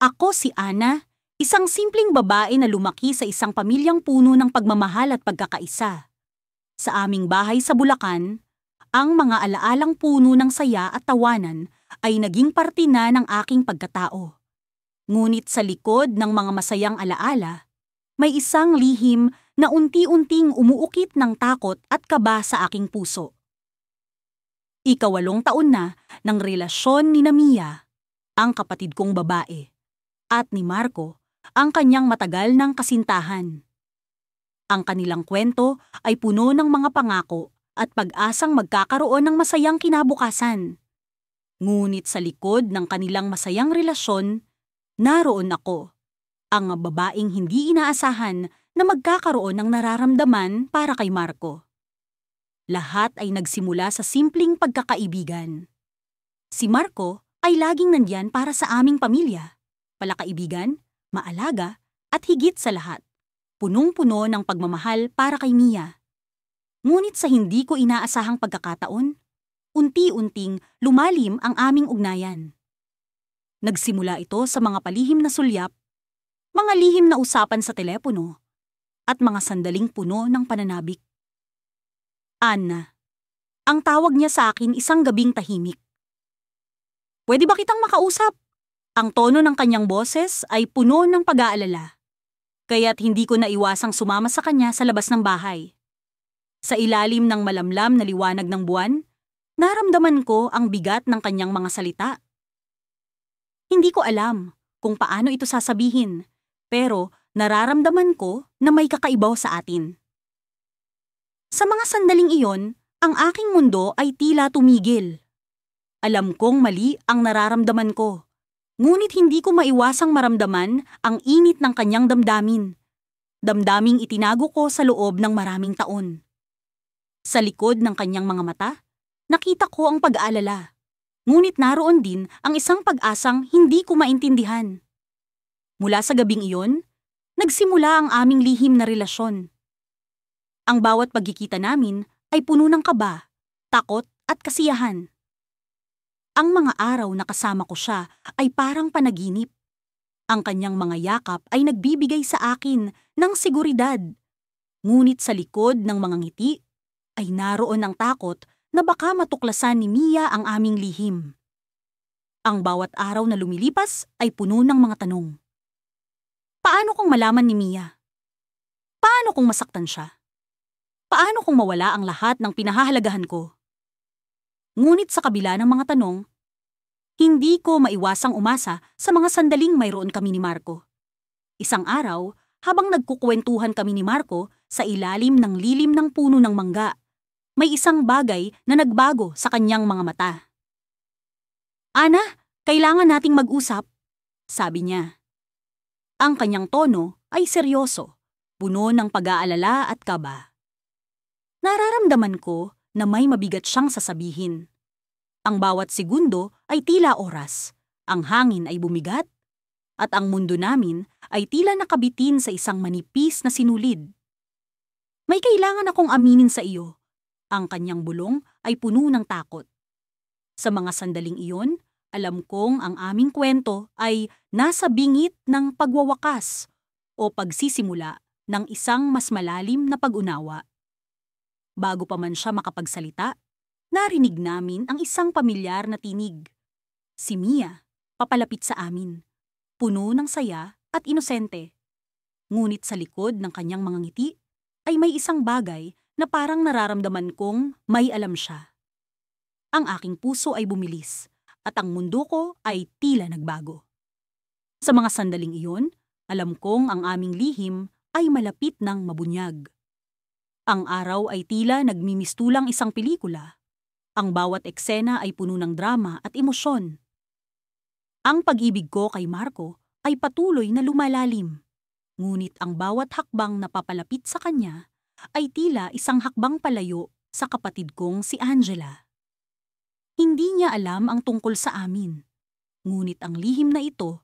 Ako si Ana, isang simpleng babae na lumaki sa isang pamilyang puno ng pagmamahal at pagkakaisa. Sa aming bahay sa Bulacan, ang mga alaalang puno ng saya at tawanan ay naging parte na ng aking pagkatao. Ngunit sa likod ng mga masayang alaala, may isang lihim na unti-unting umuukit ng takot at kaba sa aking puso. 8 taon na ng relasyon ni Mia, ang kapatid kong babae, at ni Marco, ang kanyang matagal ng kasintahan. Ang kanilang kwento ay puno ng mga pangako at pag-asang magkakaroon ng masayang kinabukasan. Ngunit sa likod ng kanilang masayang relasyon, naroon ako, ang babaeng hindi inaasahan na magkakaroon ng nararamdaman para kay Marco. Lahat ay nagsimula sa simpleng pagkakaibigan. Si Marco ay laging nandyan para sa aming pamilya, palakaibigan, maalaga, at higit sa lahat, punong-puno ng pagmamahal para kay Mia. Ngunit sa hindi ko inaasahang pagkakataon, unti-unting lumalim ang aming ugnayan. Nagsimula ito sa mga palihim na sulyap, mga lihim na usapan sa telepono, at mga sandaling puno ng pananabik. Anna, ang tawag niya sa akin isang gabing tahimik. "Pwede ba kitang makausap?" Ang tono ng kanyang boses ay puno ng pag-aalala, kaya't hindi ko naiwasang sumama sa kanya sa labas ng bahay. Sa ilalim ng malamlam na liwanag ng buwan, naramdaman ko ang bigat ng kanyang mga salita. Hindi ko alam kung paano ito sasabihin, pero nararamdaman ko na may kakaibaw sa atin. Sa mga sandaling iyon, ang aking mundo ay tila tumigil. Alam kong mali ang nararamdaman ko, ngunit hindi ko maiwasang maramdaman ang init ng kanyang damdamin. Damdaming itinago ko sa loob ng maraming taon. Sa likod ng kanyang mga mata, nakita ko ang pag-aalala. Ngunit naroon din ang isang pag-asang hindi ko maintindihan. Mula sa gabing iyon, nagsimula ang aming lihim na relasyon. Ang bawat pagkikita namin ay puno ng kaba, takot at kasiyahan. Ang mga araw na kasama ko siya ay parang panaginip. Ang kanyang mga yakap ay nagbibigay sa akin ng seguridad. Ngunit sa likod ng mga ngiti ay naroon ang takot na baka matuklasan ni Mia ang aming lihim. Ang bawat araw na lumilipas ay puno ng mga tanong. Paano kung malaman ni Mia? Paano kung masaktan siya? Paano kung mawala ang lahat ng pinahahalagahan ko? Ngunit sa kabila ng mga tanong, hindi ko maiwasang umasa sa mga sandaling mayroon kami ni Marco. Isang araw, habang nagkukwentuhan kami ni Marco sa ilalim ng lilim ng puno ng mangga, may isang bagay na nagbago sa kanyang mga mata. "Ana, kailangan nating mag-usap," sabi niya. Ang kanyang tono ay seryoso, puno ng pag-aalala at kaba. Nararamdaman ko na may mabigat siyang sasabihin. Ang bawat segundo ay tila oras, ang hangin ay bumigat, at ang mundo namin ay tila nakabitin sa isang manipis na sinulid. "May kailangan akong aminin sa iyo." Ang kanyang bulong ay puno ng takot. Sa mga sandaling iyon, alam kong ang aming kwento ay nasa bingit ng pagwawakas o pagsisimula ng isang mas malalim na pag-unawa. Bago pa man siya makapagsalita, narinig namin ang isang pamilyar na tinig. Si Mia, papalapit sa amin, puno ng saya at inosente. Ngunit sa likod ng kanyang mga ngiti ay may isang bagay na parang nararamdaman kong may alam siya. Ang aking puso ay bumilis at ang mundo ko ay tila nagbago. Sa mga sandaling iyon, alam kong ang aming lihim ay malapit ng mabunyag. Ang araw ay tila nagmimistulang isang pelikula. Ang bawat eksena ay puno ng drama at emosyon. Ang pag-ibig ko kay Marco ay patuloy na lumalalim. Ngunit ang bawat hakbang na papalapit sa kanya ay tila isang hakbang palayo sa kapatid kong si Angela. Hindi niya alam ang tungkol sa amin. Ngunit ang lihim na ito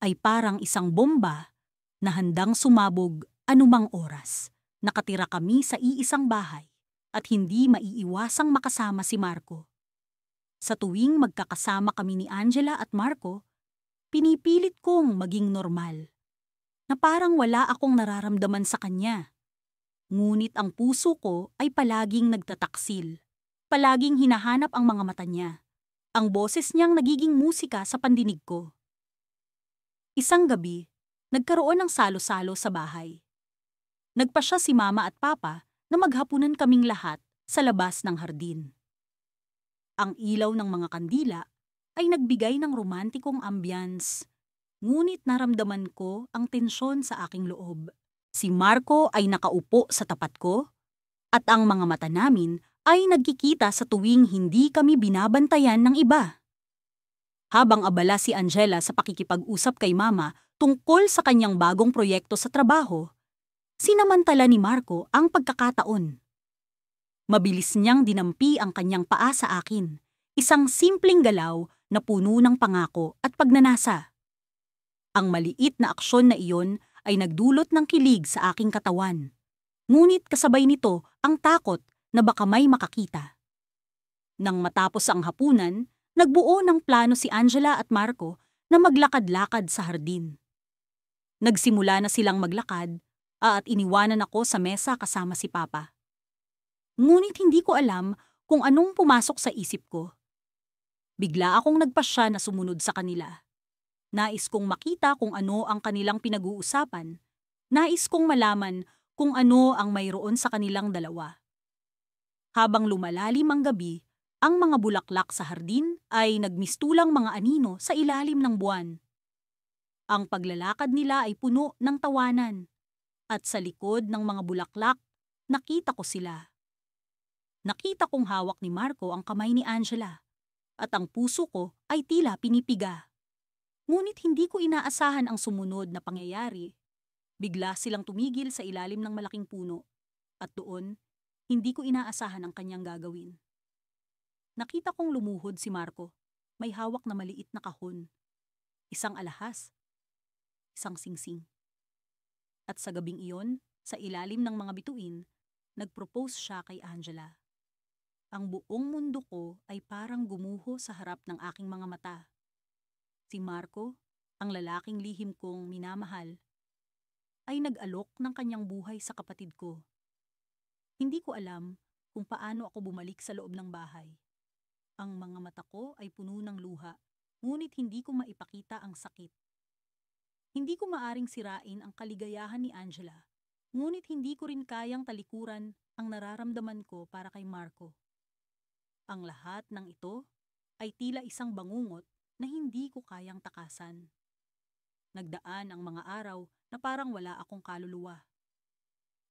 ay parang isang bomba na handang sumabog anumang oras. Nakatira kami sa iisang bahay at hindi maiiwasang makasama si Marco. Sa tuwing magkakasama kami ni Angela at Marco, pinipilit kong maging normal, na parang wala akong nararamdaman sa kanya. Ngunit ang puso ko ay palaging nagtataksil. Palaging hinahanap ang mga mata niya. Ang boses niyang nagiging musika sa pandinig ko. Isang gabi, nagkaroon ng salo-salo sa bahay. Nagpasya si Mama at Papa na maghapunan kaming lahat sa labas ng hardin. Ang ilaw ng mga kandila ay nagbigay ng romantikong ambience, ngunit naramdaman ko ang tensyon sa aking loob. Si Marco ay nakaupo sa tapat ko at ang mga mata namin ay nagkikita sa tuwing hindi kami binabantayan ng iba. Habang abala si Angela sa pakikipag-usap kay Mama tungkol sa kanyang bagong proyekto sa trabaho, sinamantala ni Marco ang pagkakataon. Mabilis niyang dinampi ang kanyang paa sa akin, isang simpleng galaw na puno ng pangako at pagnanasa. Ang maliit na aksyon na iyon ay nagdulot ng kilig sa aking katawan. Ngunit kasabay nito ang takot na baka may makakita. Nang matapos ang hapunan, nagbuo ng plano si Angela at Marco na maglakad-lakad sa hardin. Nagsimula na silang maglakad at iniwanan ako sa mesa kasama si Papa. Ngunit hindi ko alam kung anong pumasok sa isip ko. Bigla akong nagpasya na sumunod sa kanila. Nais kong makita kung ano ang kanilang pinag-uusapan. Nais kong malaman kung ano ang mayroon sa kanilang dalawa. Habang lumalalim ang gabi, ang mga bulaklak sa hardin ay nagmistulang mga anino sa ilalim ng buwan. Ang paglalakad nila ay puno ng tawanan, at sa likod ng mga bulaklak, nakita ko sila. Nakita kong hawak ni Marco ang kamay ni Angela, at ang puso ko ay tila pinipiga. Ngunit hindi ko inaasahan ang sumunod na pangyayari. Bigla silang tumigil sa ilalim ng malaking puno, at doon, hindi ko inaasahan ang kanyang gagawin. Nakita kong lumuhod si Marco, may hawak na maliit na kahon, isang alahas, isang singsing. At sa gabing iyon, sa ilalim ng mga bituin, nagpropose siya kay Angela. Ang buong mundo ko ay parang gumuho sa harap ng aking mga mata. Si Marco, ang lalaking lihim kong minamahal, ay nag-alok ng kanyang buhay sa kapatid ko. Hindi ko alam kung paano ako bumalik sa loob ng bahay. Ang mga mata ko ay puno ng luha, ngunit hindi ko maipakita ang sakit. Hindi ko maaring sirain ang kaligayahan ni Angela, ngunit hindi ko rin kayang talikuran ang nararamdaman ko para kay Marco. Ang lahat ng ito ay tila isang bangungot na hindi ko kayang takasan. Nagdaan ang mga araw na parang wala akong kaluluwa.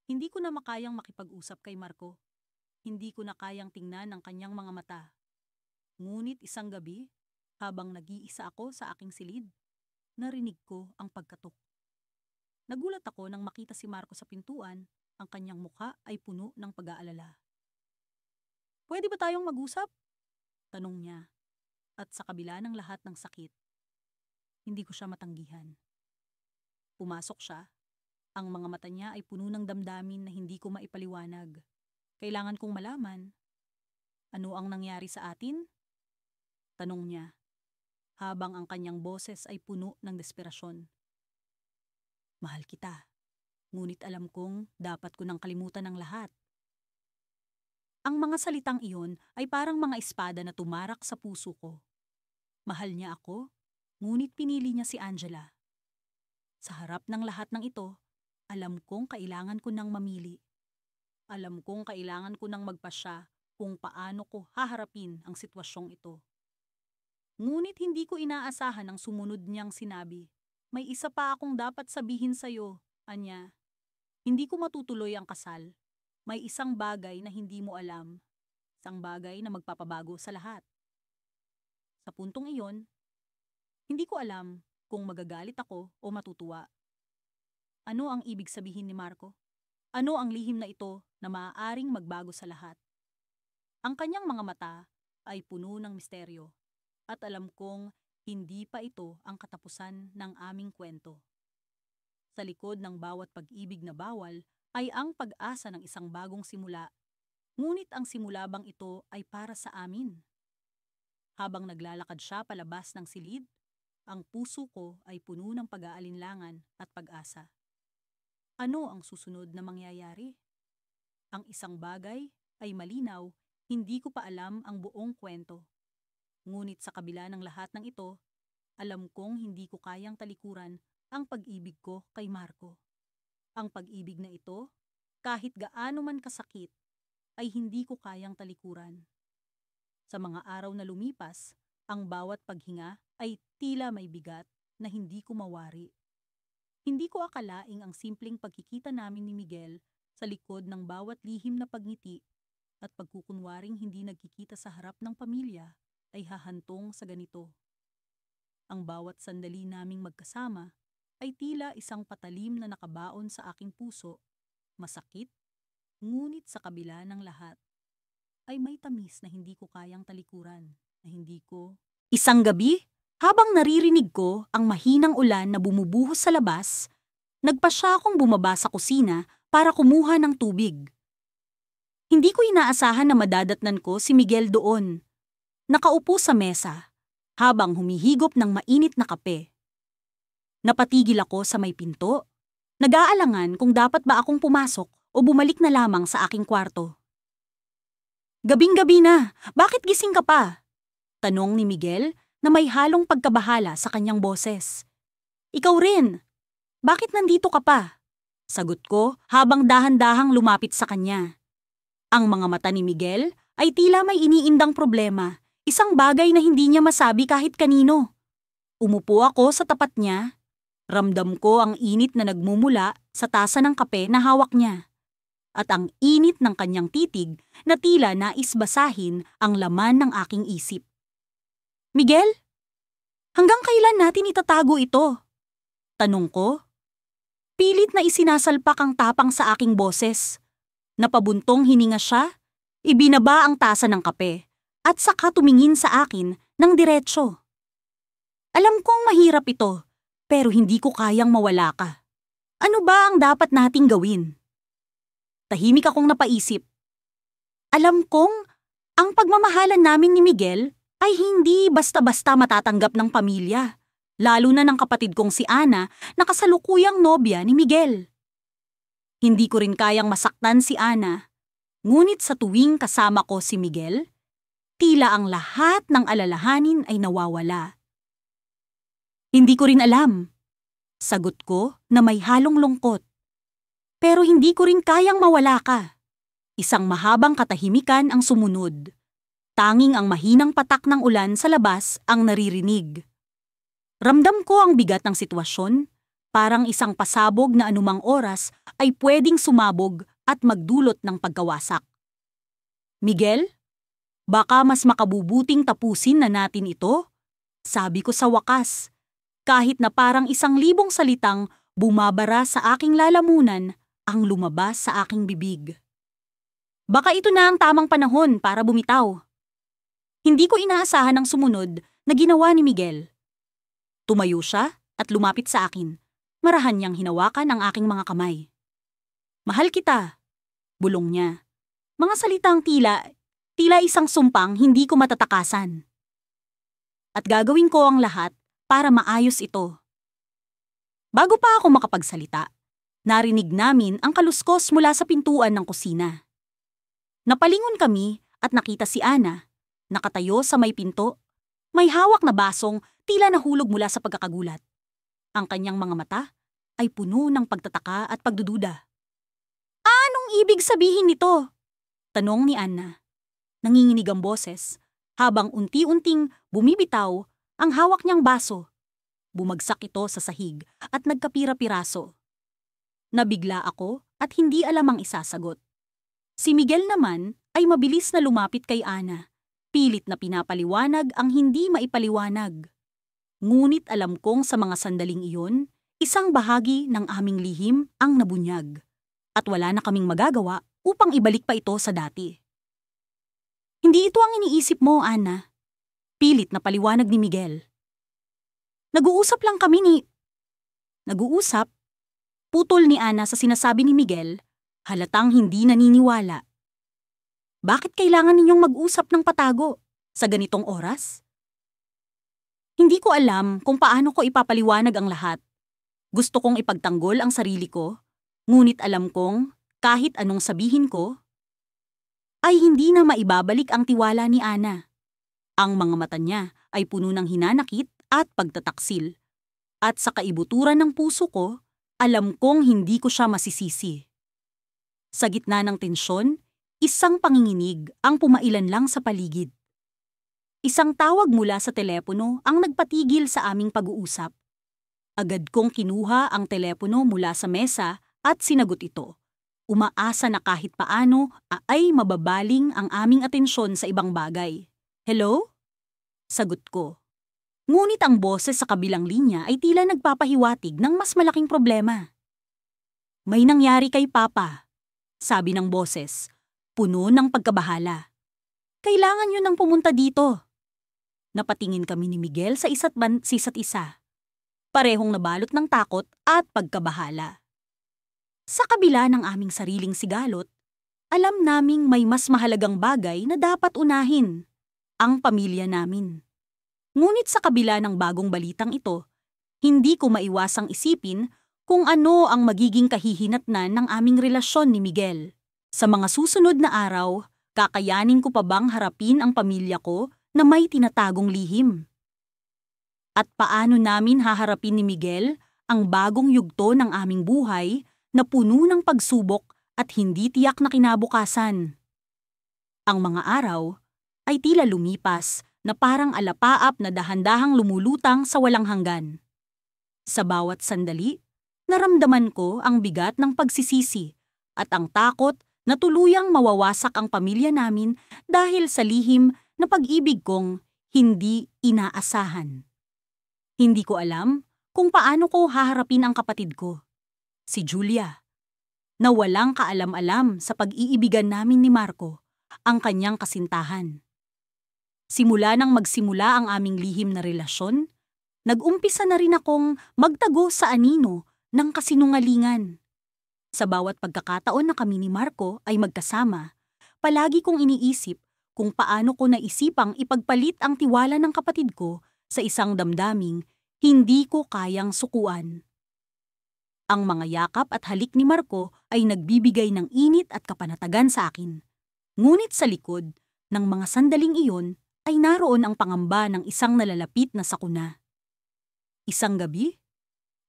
Hindi ko na makayang makipag-usap kay Marco. Hindi ko na kayang tingnan ang kanyang mga mata. Ngunit isang gabi, habang nag-iisa ako sa aking silid, narinig ko ang pagkatok. Nagulat ako nang makita si Marco sa pintuan, ang kanyang mukha ay puno ng pag-aalala. "Pwede ba tayong mag-usap?" tanong niya. At sa kabila ng lahat ng sakit, hindi ko siya matanggihan. Pumasok siya. Ang mga mata niya ay puno ng damdamin na hindi ko maipaliwanag. Kailangan kong malaman. "Ano ang nangyari sa atin?" tanong niya, habang ang kanyang boses ay puno ng desperasyon. "Mahal kita, ngunit alam kong dapat ko nang kalimutan ang lahat." Ang mga salitang iyon ay parang mga espada na tumarak sa puso ko. Mahal niya ako, ngunit pinili niya si Angela. Sa harap ng lahat ng ito, alam kong kailangan ko nang mamili. Alam kong kailangan ko nang magpasya kung paano ko haharapin ang sitwasyong ito. Ngunit hindi ko inaasahan ang sumunod niyang sinabi. "May isa pa akong dapat sabihin sa'yo, Anya. Hindi ko matutuloy ang kasal. May isang bagay na hindi mo alam. Isang bagay na magpapabago sa lahat." Sa puntong iyon, hindi ko alam kung magagalit ako o matutuwa. Ano ang ibig sabihin ni Marco? Ano ang lihim na ito na maaaring magbago sa lahat? Ang kanyang mga mata ay puno ng misteryo, at alam kong hindi pa ito ang katapusan ng aming kwento. Sa likod ng bawat pag-ibig na bawal ay ang pag-asa ng isang bagong simula, ngunit ang simula bang ito ay para sa amin? Habang naglalakad siya palabas ng silid, Ang puso ko ay puno ng pag-aalinlangan at pag-asa. Ano ang susunod na mangyayari? Ang isang bagay ay malinaw, hindi ko pa alam ang buong kwento. Ngunit sa kabila ng lahat ng ito, alam kong hindi ko kayang talikuran ang pag-ibig ko kay Marco. Ang pag-ibig na ito, kahit gaano man kasakit, ay hindi ko kayang talikuran. Sa mga araw na lumipas, ang bawat paghinga ay tila may bigat na hindi ko mawari. Hindi ko akalaing ang simpleng pagkikita namin ni Miguel sa likod ng bawat lihim na pagngiti at pagkukunwaring hindi nagkikita sa harap ng pamilya ay hahantong sa ganito. Ang bawat sandali naming magkasama ay tila isang patalim na nakabaon sa aking puso, masakit, ngunit sa kabila ng lahat ay may tamis na hindi ko kayang talikuran, na hindi ko. Isang gabi, habang naririnig ko ang mahinang ulan na bumubuhos sa labas, nagpasya akong bumaba sa kusina para kumuha ng tubig. Hindi ko inaasahan na madadatnan ko si Miguel doon. Nakaupo sa mesa, habang humihigop ng mainit na kape. Napatigil ako sa may pinto, nag-aalangan kung dapat ba akong pumasok o bumalik na lamang sa aking kwarto. Gabing-gabi na, bakit gising ka pa? Tanong ni Miguel na may halong pagkabahala sa kanyang boses. Ikaw rin, bakit nandito ka pa? Sagot ko habang dahan-dahang lumapit sa kanya. Ang mga mata ni Miguel ay tila may iniindang problema, isang bagay na hindi niya masabi kahit kanino. Umupo ako sa tapat niya. Ramdam ko ang init na nagmumula sa tasa ng kape na hawak niya. At ang init ng kanyang titig na tila nais basahin ang laman ng aking isip. Miguel, hanggang kailan natin itatago ito? Tanong ko. Pilit na isinasalpak ang tapang sa aking boses. Napabuntong hininga siya, ibinaba ang tasa ng kape, at saka tumingin sa akin ng diretsyo. Alam kong mahirap ito, pero hindi ko kayang mawala ka. Ano ba ang dapat nating gawin? Tahimik akong napaisip. Alam kong ang pagmamahalan namin ni Miguel ay hindi basta-basta matatanggap ng pamilya, lalo na ng kapatid kong si Ana na kasalukuyang nobya ni Miguel. Hindi ko rin kayang masaktan si Ana, ngunit sa tuwing kasama ko si Miguel, tila ang lahat ng alalahanin ay nawawala. Hindi ko rin alam. Sagot ko na may halong lungkot. Pero hindi ko rin kayang mawala ka. Isang mahabang katahimikan ang sumunod. Tanging ang mahinang patak ng ulan sa labas ang naririnig. Ramdam ko ang bigat ng sitwasyon, parang isang pasabog na anumang oras ay pwedeng sumabog at magdulot ng pagkawasak. Miguel, baka mas makabubuting tapusin na natin ito? Sabi ko sa wakas, kahit na parang 1,000 salitang bumabara sa aking lalamunan ang lumabas sa aking bibig. Baka ito na ang tamang panahon para bumitaw. Hindi ko inaasahan ang sumunod na ginawa ni Miguel. Tumayo siya at lumapit sa akin. Marahan niyang hinawakan ang aking mga kamay. Mahal kita, bulong niya. Mga salitang tila isang sumpang hindi ko matatakasan. At gagawin ko ang lahat para maayos ito. Bago pa ako makapagsalita, narinig namin ang kaluskos mula sa pintuan ng kusina. Napalingon kami at nakita si Ana, nakatayo sa may pinto, may hawak na basong tila nahulog mula sa pagkakagulat. Ang kanyang mga mata ay puno ng pagtataka at pagdududa. Anong ibig sabihin nito? Tanong ni Ana. Nanginginig ang boses habang unti-unting bumibitaw ang hawak niyang baso. Bumagsak ito sa sahig at nagkapira-piraso. Nabigla ako at hindi alam ang isasagot. Si Miguel naman ay mabilis na lumapit kay Ana, pilit na pinapaliwanag ang hindi maipaliwanag. Ngunit alam kong sa mga sandaling iyon, isang bahagi ng aming lihim ang nabunyag. At wala na kaming magagawa upang ibalik pa ito sa dati. Hindi ito ang iniisip mo, Ana. Pilit na paliwanag ni Miguel. Nag-uusap lang kami ni... Nag-uusap? Putol ni Ana sa sinasabi ni Miguel, halatang hindi naniniwala. Bakit kailangan ninyong mag-usap ng patago sa ganitong oras? Hindi ko alam kung paano ko ipapaliwanag ang lahat. Gusto kong ipagtanggol ang sarili ko, ngunit alam kong kahit anong sabihin ko, ay hindi na maibabalik ang tiwala ni Ana. Ang mga mata niya ay puno ng hinanakit at pagtataksil. At sa kaibuturan ng puso ko, alam kong hindi ko siya masisisi. Sa gitna ng tensyon, isang panginginig ang pumailan lang sa paligid. Isang tawag mula sa telepono ang nagpatigil sa aming pag-uusap. Agad kong kinuha ang telepono mula sa mesa at sinagot ito. Umaasa na kahit paano ay mababaling ang aming atensyon sa ibang bagay. Hello? Sagot ko. Ngunit ang boses sa kabilang linya ay tila nagpapahiwatig ng mas malaking problema. May nangyari kay Papa, sabi ng boses, puno ng pagkabahala. Kailangan nyo nang pumunta dito. Napatingin kami ni Miguel sa isa't isa. Parehong nabalot ng takot at pagkabahala. Sa kabila ng aming sariling sigalot, alam naming may mas mahalagang bagay na dapat unahin, ang pamilya namin. Ngunit sa kabila ng bagong balitang ito, hindi ko maiwasang isipin kung ano ang magiging kahihinatnan ng aming relasyon ni Miguel. Sa mga susunod na araw, kakayanin ko pa bang harapin ang pamilya ko na may tinatagong lihim? At paano namin haharapin ni Miguel ang bagong yugto ng aming buhay na puno ng pagsubok at hindi tiyak na kinabukasan? Ang mga araw ay tila lumipas na parang alapaap na dahan-dahang lumulutang sa walang hanggan. Sa bawat sandali, naramdaman ko ang bigat ng pagsisisi at ang takot na tuluyang mawawasak ang pamilya namin dahil sa lihim na pag-ibig kong hindi inaasahan. Hindi ko alam kung paano ko haharapin ang kapatid ko, si Julia, na walang kaalam-alam sa pag-iibigan namin ni Marco, ang kanyang kasintahan. Simula nang magsimula ang aming lihim na relasyon, nag-umpisa na rin akong magtago sa anino ng kasinungalingan. Sa bawat pagkakataon na kami ni Marco ay magkasama, palagi kong iniisip kung paano ko naisipang ipagpalit ang tiwala ng kapatid ko sa isang damdaming hindi ko kayang sukuan. Ang mga yakap at halik ni Marco ay nagbibigay ng init at kapanatagan sa akin. Ngunit sa likod ng mga sandaling iyon ay naroon ang pangamba ng isang nalalapit na sakuna. Isang gabi,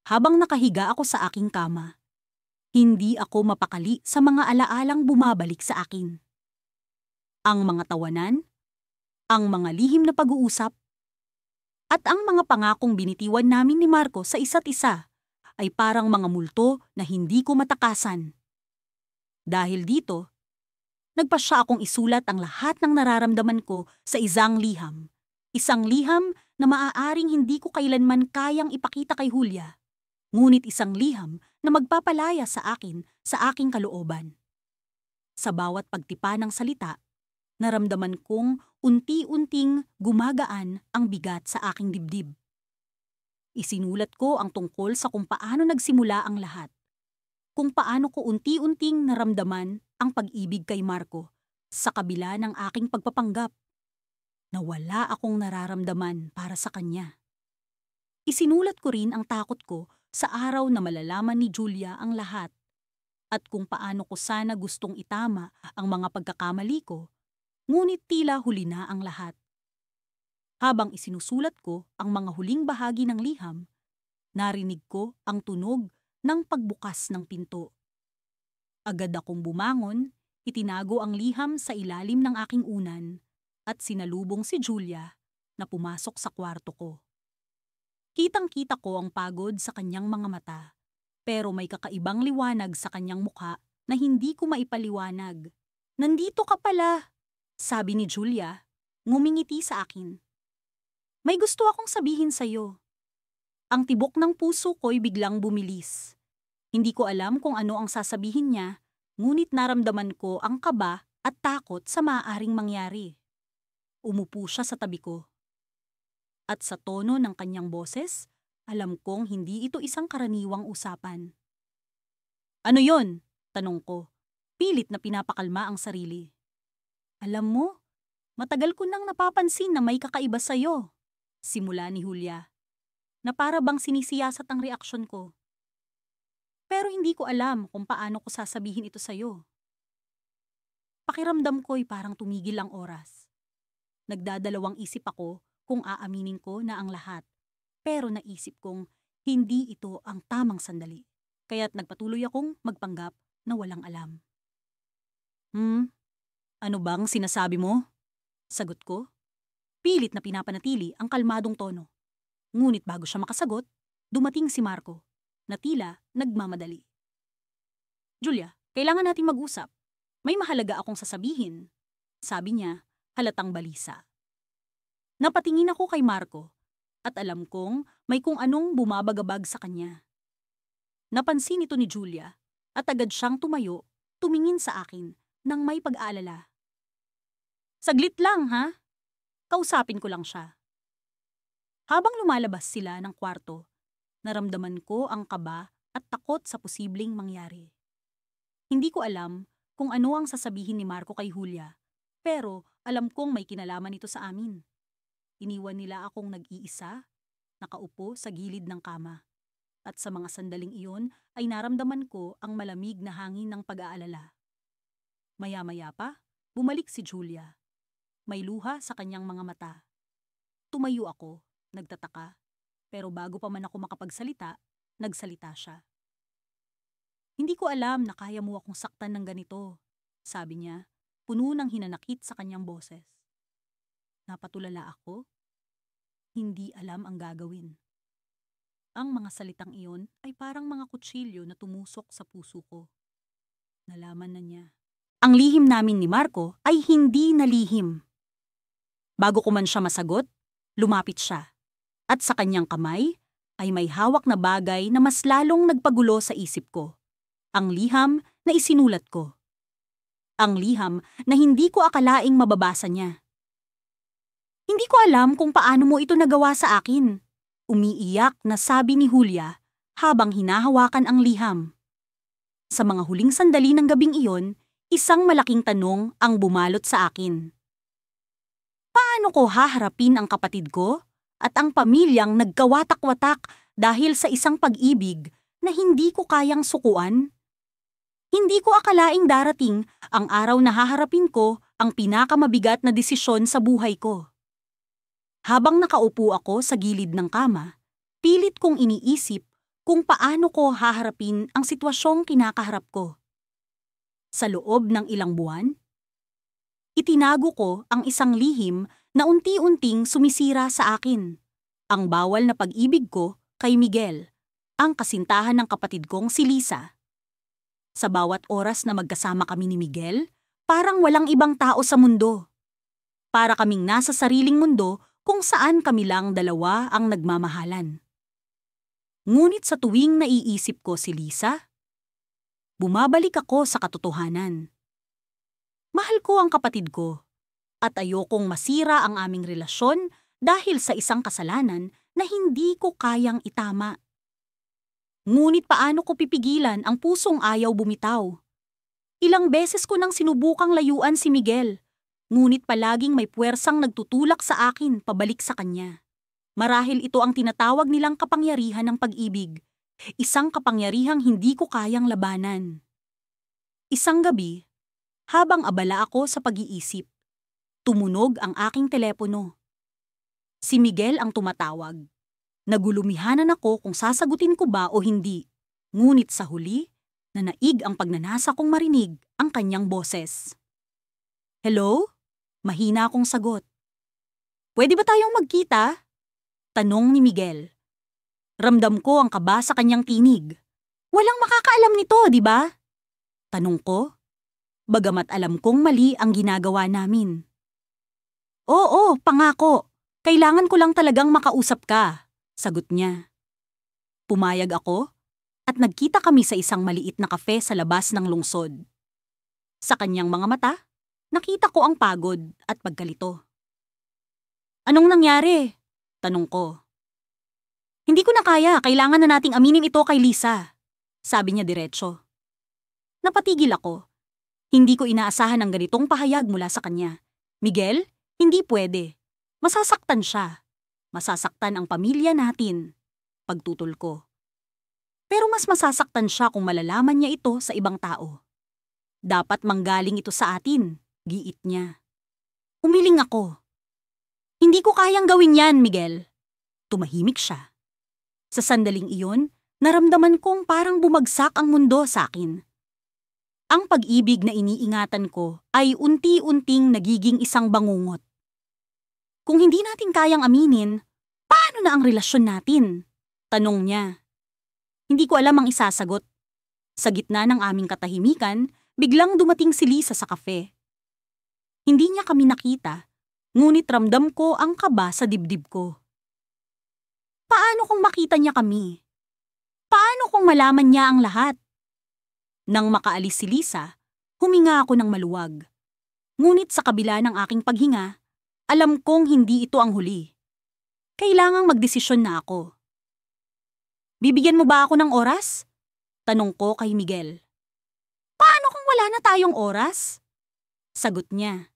habang nakahiga ako sa aking kama, hindi ako mapakali sa mga alaalang bumabalik sa akin. Ang mga tawanan, ang mga lihim na pag-uusap, at ang mga pangakong binitiwan namin ni Marco sa isa't isa ay parang mga multo na hindi ko matakasan. Dahil dito, nagpasya akong isulat ang lahat ng nararamdaman ko sa isang liham. Isang liham na maaaring hindi ko kailanman kayang ipakita kay Julia, ngunit isang liham na magpapalaya sa akin sa aking kalooban. Sa bawat pagtipa ng salita, naramdaman kong unti-unting gumagaan ang bigat sa aking dibdib. Isinulat ko ang tungkol sa kung paano nagsimula ang lahat. Kung paano ko unti-unting naramdaman ang pag-ibig kay Marco sa kabila ng aking pagpapanggap na wala akong nararamdaman para sa kanya. Isinulat ko rin ang takot ko sa araw na malalaman ni Julia ang lahat at kung paano ko sana gustong itama ang mga pagkakamali ko, ngunit tila huli na ang lahat. Habang isinusulat ko ang mga huling bahagi ng liham, narinig ko ang tunog ng pagbukas ng pinto. Agad akong bumangon, itinago ang liham sa ilalim ng aking unan at sinalubong si Julia na pumasok sa kwarto ko. Kitang-kita ko ang pagod sa kanyang mga mata, pero may kakaibang liwanag sa kanyang mukha na hindi ko maipaliwanag. "Nandito ka pala," sabi ni Julia, ngumingiti sa akin. "May gusto akong sabihin sa'yo." Ang tibok ng puso ko'y biglang bumilis. Hindi ko alam kung ano ang sasabihin niya, ngunit naramdaman ko ang kaba at takot sa maaaring mangyari. Umupo siya sa tabi ko. At sa tono ng kanyang boses, alam kong hindi ito isang karaniwang usapan. "Ano yon?" tanong ko, pilit na pinapakalma ang sarili. "Alam mo, matagal ko nang napapansin na may kakaiba sa'yo," Simula ni Julia, na para bang sinisiyasat ang reaksyon ko. Pero hindi ko alam kung paano ko sasabihin ito sa'yo. Pakiramdam ko'y parang tumigil ang oras. Nagdadalawang isip ako kung aaminin ko na ang lahat. Pero naisip kong hindi ito ang tamang sandali. Kaya't nagpatuloy akong magpanggap na walang alam. Ano bang sinasabi mo? Sagot ko. Pilit na pinapanatili ang kalmadong tono. Ngunit bago siya makasagot, dumating si Marco, na tila nagmamadali. Julia, kailangan nating mag-usap. May mahalaga akong sasabihin. Sabi niya, halatang balisa. Napatingin ako kay Marco at alam kong may kung anong bumabagabag sa kanya. Napansin ito ni Julia at agad siyang tumayo, tumingin sa akin nang may pag-aalala. Saglit lang ha? Kausapin ko lang siya. Habang lumalabas sila ng kwarto, naramdaman ko ang kaba at takot sa posibleng mangyari. Hindi ko alam kung ano ang sasabihin ni Marco kay Julia, pero alam kong may kinalaman ito sa amin. Iniwan nila akong nag-iisa, nakaupo sa gilid ng kama. At sa mga sandaling iyon ay naramdaman ko ang malamig na hangin ng pag-aalala. Maya-maya pa, bumalik si Julia. May luha sa kanyang mga mata. Tumayo ako, nagtataka, pero bago pa man ako makapagsalita, nagsalita siya. Hindi ko alam na kaya mo akong saktan ng ganito, sabi niya, puno ng hinanakit sa kanyang boses. Napatulala ako. Hindi alam ang gagawin. Ang mga salitang iyon ay parang mga kutsilyo na tumusok sa puso ko. Nalaman na niya. Ang lihim namin ni Marco ay hindi nalihim. Bago ko man siya masagot, lumapit siya. At sa kanyang kamay ay may hawak na bagay na mas lalong nagpagulo sa isip ko. Ang liham na isinulat ko. Ang liham na hindi ko akalaing mababasa niya. Hindi ko alam kung paano mo ito nagawa sa akin. Umiiyak na sabi ni Julia habang hinahawakan ang liham. Sa mga huling sandali ng gabing iyon, isang malaking tanong ang bumalot sa akin. Paano ko haharapin ang kapatid ko at ang pamilyang nagkawatak-watak dahil sa isang pag-ibig na hindi ko kayang sukuan? Hindi ko akalaing darating ang araw na haharapin ko ang pinakamabigat na desisyon sa buhay ko. Habang nakaupo ako sa gilid ng kama, pilit kong iniisip kung paano ko haharapin ang sitwasyong kinakaharap ko. Sa loob ng ilang buwan, itinago ko ang isang lihim na unti-unting sumisira sa akin. Ang bawal na pag-ibig ko kay Miguel, ang kasintahan ng kapatid kong si Lisa. Sa bawat oras na magkasama kami ni Miguel, parang walang ibang tao sa mundo. Para kaming nasa sariling mundo kung saan kami lang dalawa ang nagmamahalan. Ngunit sa tuwing naiisip ko si Lisa, bumabalik ako sa katotohanan. Mahal ko ang kapatid ko at ayokong masira ang aming relasyon dahil sa isang kasalanan na hindi ko kayang itama. Ngunit paano ko pipigilan ang pusong ayaw bumitaw? Ilang beses ko nang sinubukang layuan si Miguel, ngunit palaging may puwersang nagtutulak sa akin pabalik sa kanya. Marahil ito ang tinatawag nilang kapangyarihan ng pag-ibig, isang kapangyarihang hindi ko kayang labanan. Isang gabi, habang abala ako sa pag-iisip, tumunog ang aking telepono. Si Miguel ang tumatawag. Nagulumihanan ako kung sasagutin ko ba o hindi, ngunit sa huli, nanaig ang pagnanasa kong marinig ang kanyang boses. Hello? Mahina akong sagot. Pwede ba tayong magkita? Tanong ni Miguel. Ramdam ko ang kaba sa kanyang tinig. Walang makakaalam nito, di ba? Tanong ko. Bagamat alam kong mali ang ginagawa namin. Oo, pangako. Kailangan ko lang talagang makausap ka, sagot niya. Pumayag ako at nagkita kami sa isang maliit na kafe sa labas ng lungsod. Sa kanyang mga mata, nakita ko ang pagod at pagkalito. Anong nangyari? Tanong ko. Hindi ko na kaya, kailangan na nating aminin ito kay Lisa, sabi niya diretso. Napatigil ako. Hindi ko inaasahan ang ganitong pahayag mula sa kanya. Miguel, hindi pwede. Masasaktan siya. Masasaktan ang pamilya natin, pagtutol ko. Pero mas masasaktan siya kung malalaman niya ito sa ibang tao. Dapat manggaling ito sa atin, giit niya. Umiling ako. Hindi ko kayang gawin yan, Miguel. Tumahimik siya. Sa sandaling iyon, naramdaman kong parang bumagsak ang mundo sa akin. Ang pag-ibig na iniingatan ko ay unti-unting nagiging isang bangungot. Kung hindi natin kayang aminin, paano na ang relasyon natin? Tanong niya. Hindi ko alam ang isasagot. Sa gitna ng aming katahimikan, biglang dumating si Lisa sa kafe. Hindi niya kami nakita, ngunit ramdam ko ang kaba sa dibdib ko. Paano kung makita niya kami? Paano kung malaman niya ang lahat? Nang makaalis si Lisa, huminga ako ng maluwag. Ngunit sa kabila ng aking paghinga, alam kong hindi ito ang huli. Kailangang magdesisyon na ako. Bibigyan mo ba ako ng oras? Tanong ko kay Miguel. Paano kung wala na tayong oras? Sagot niya.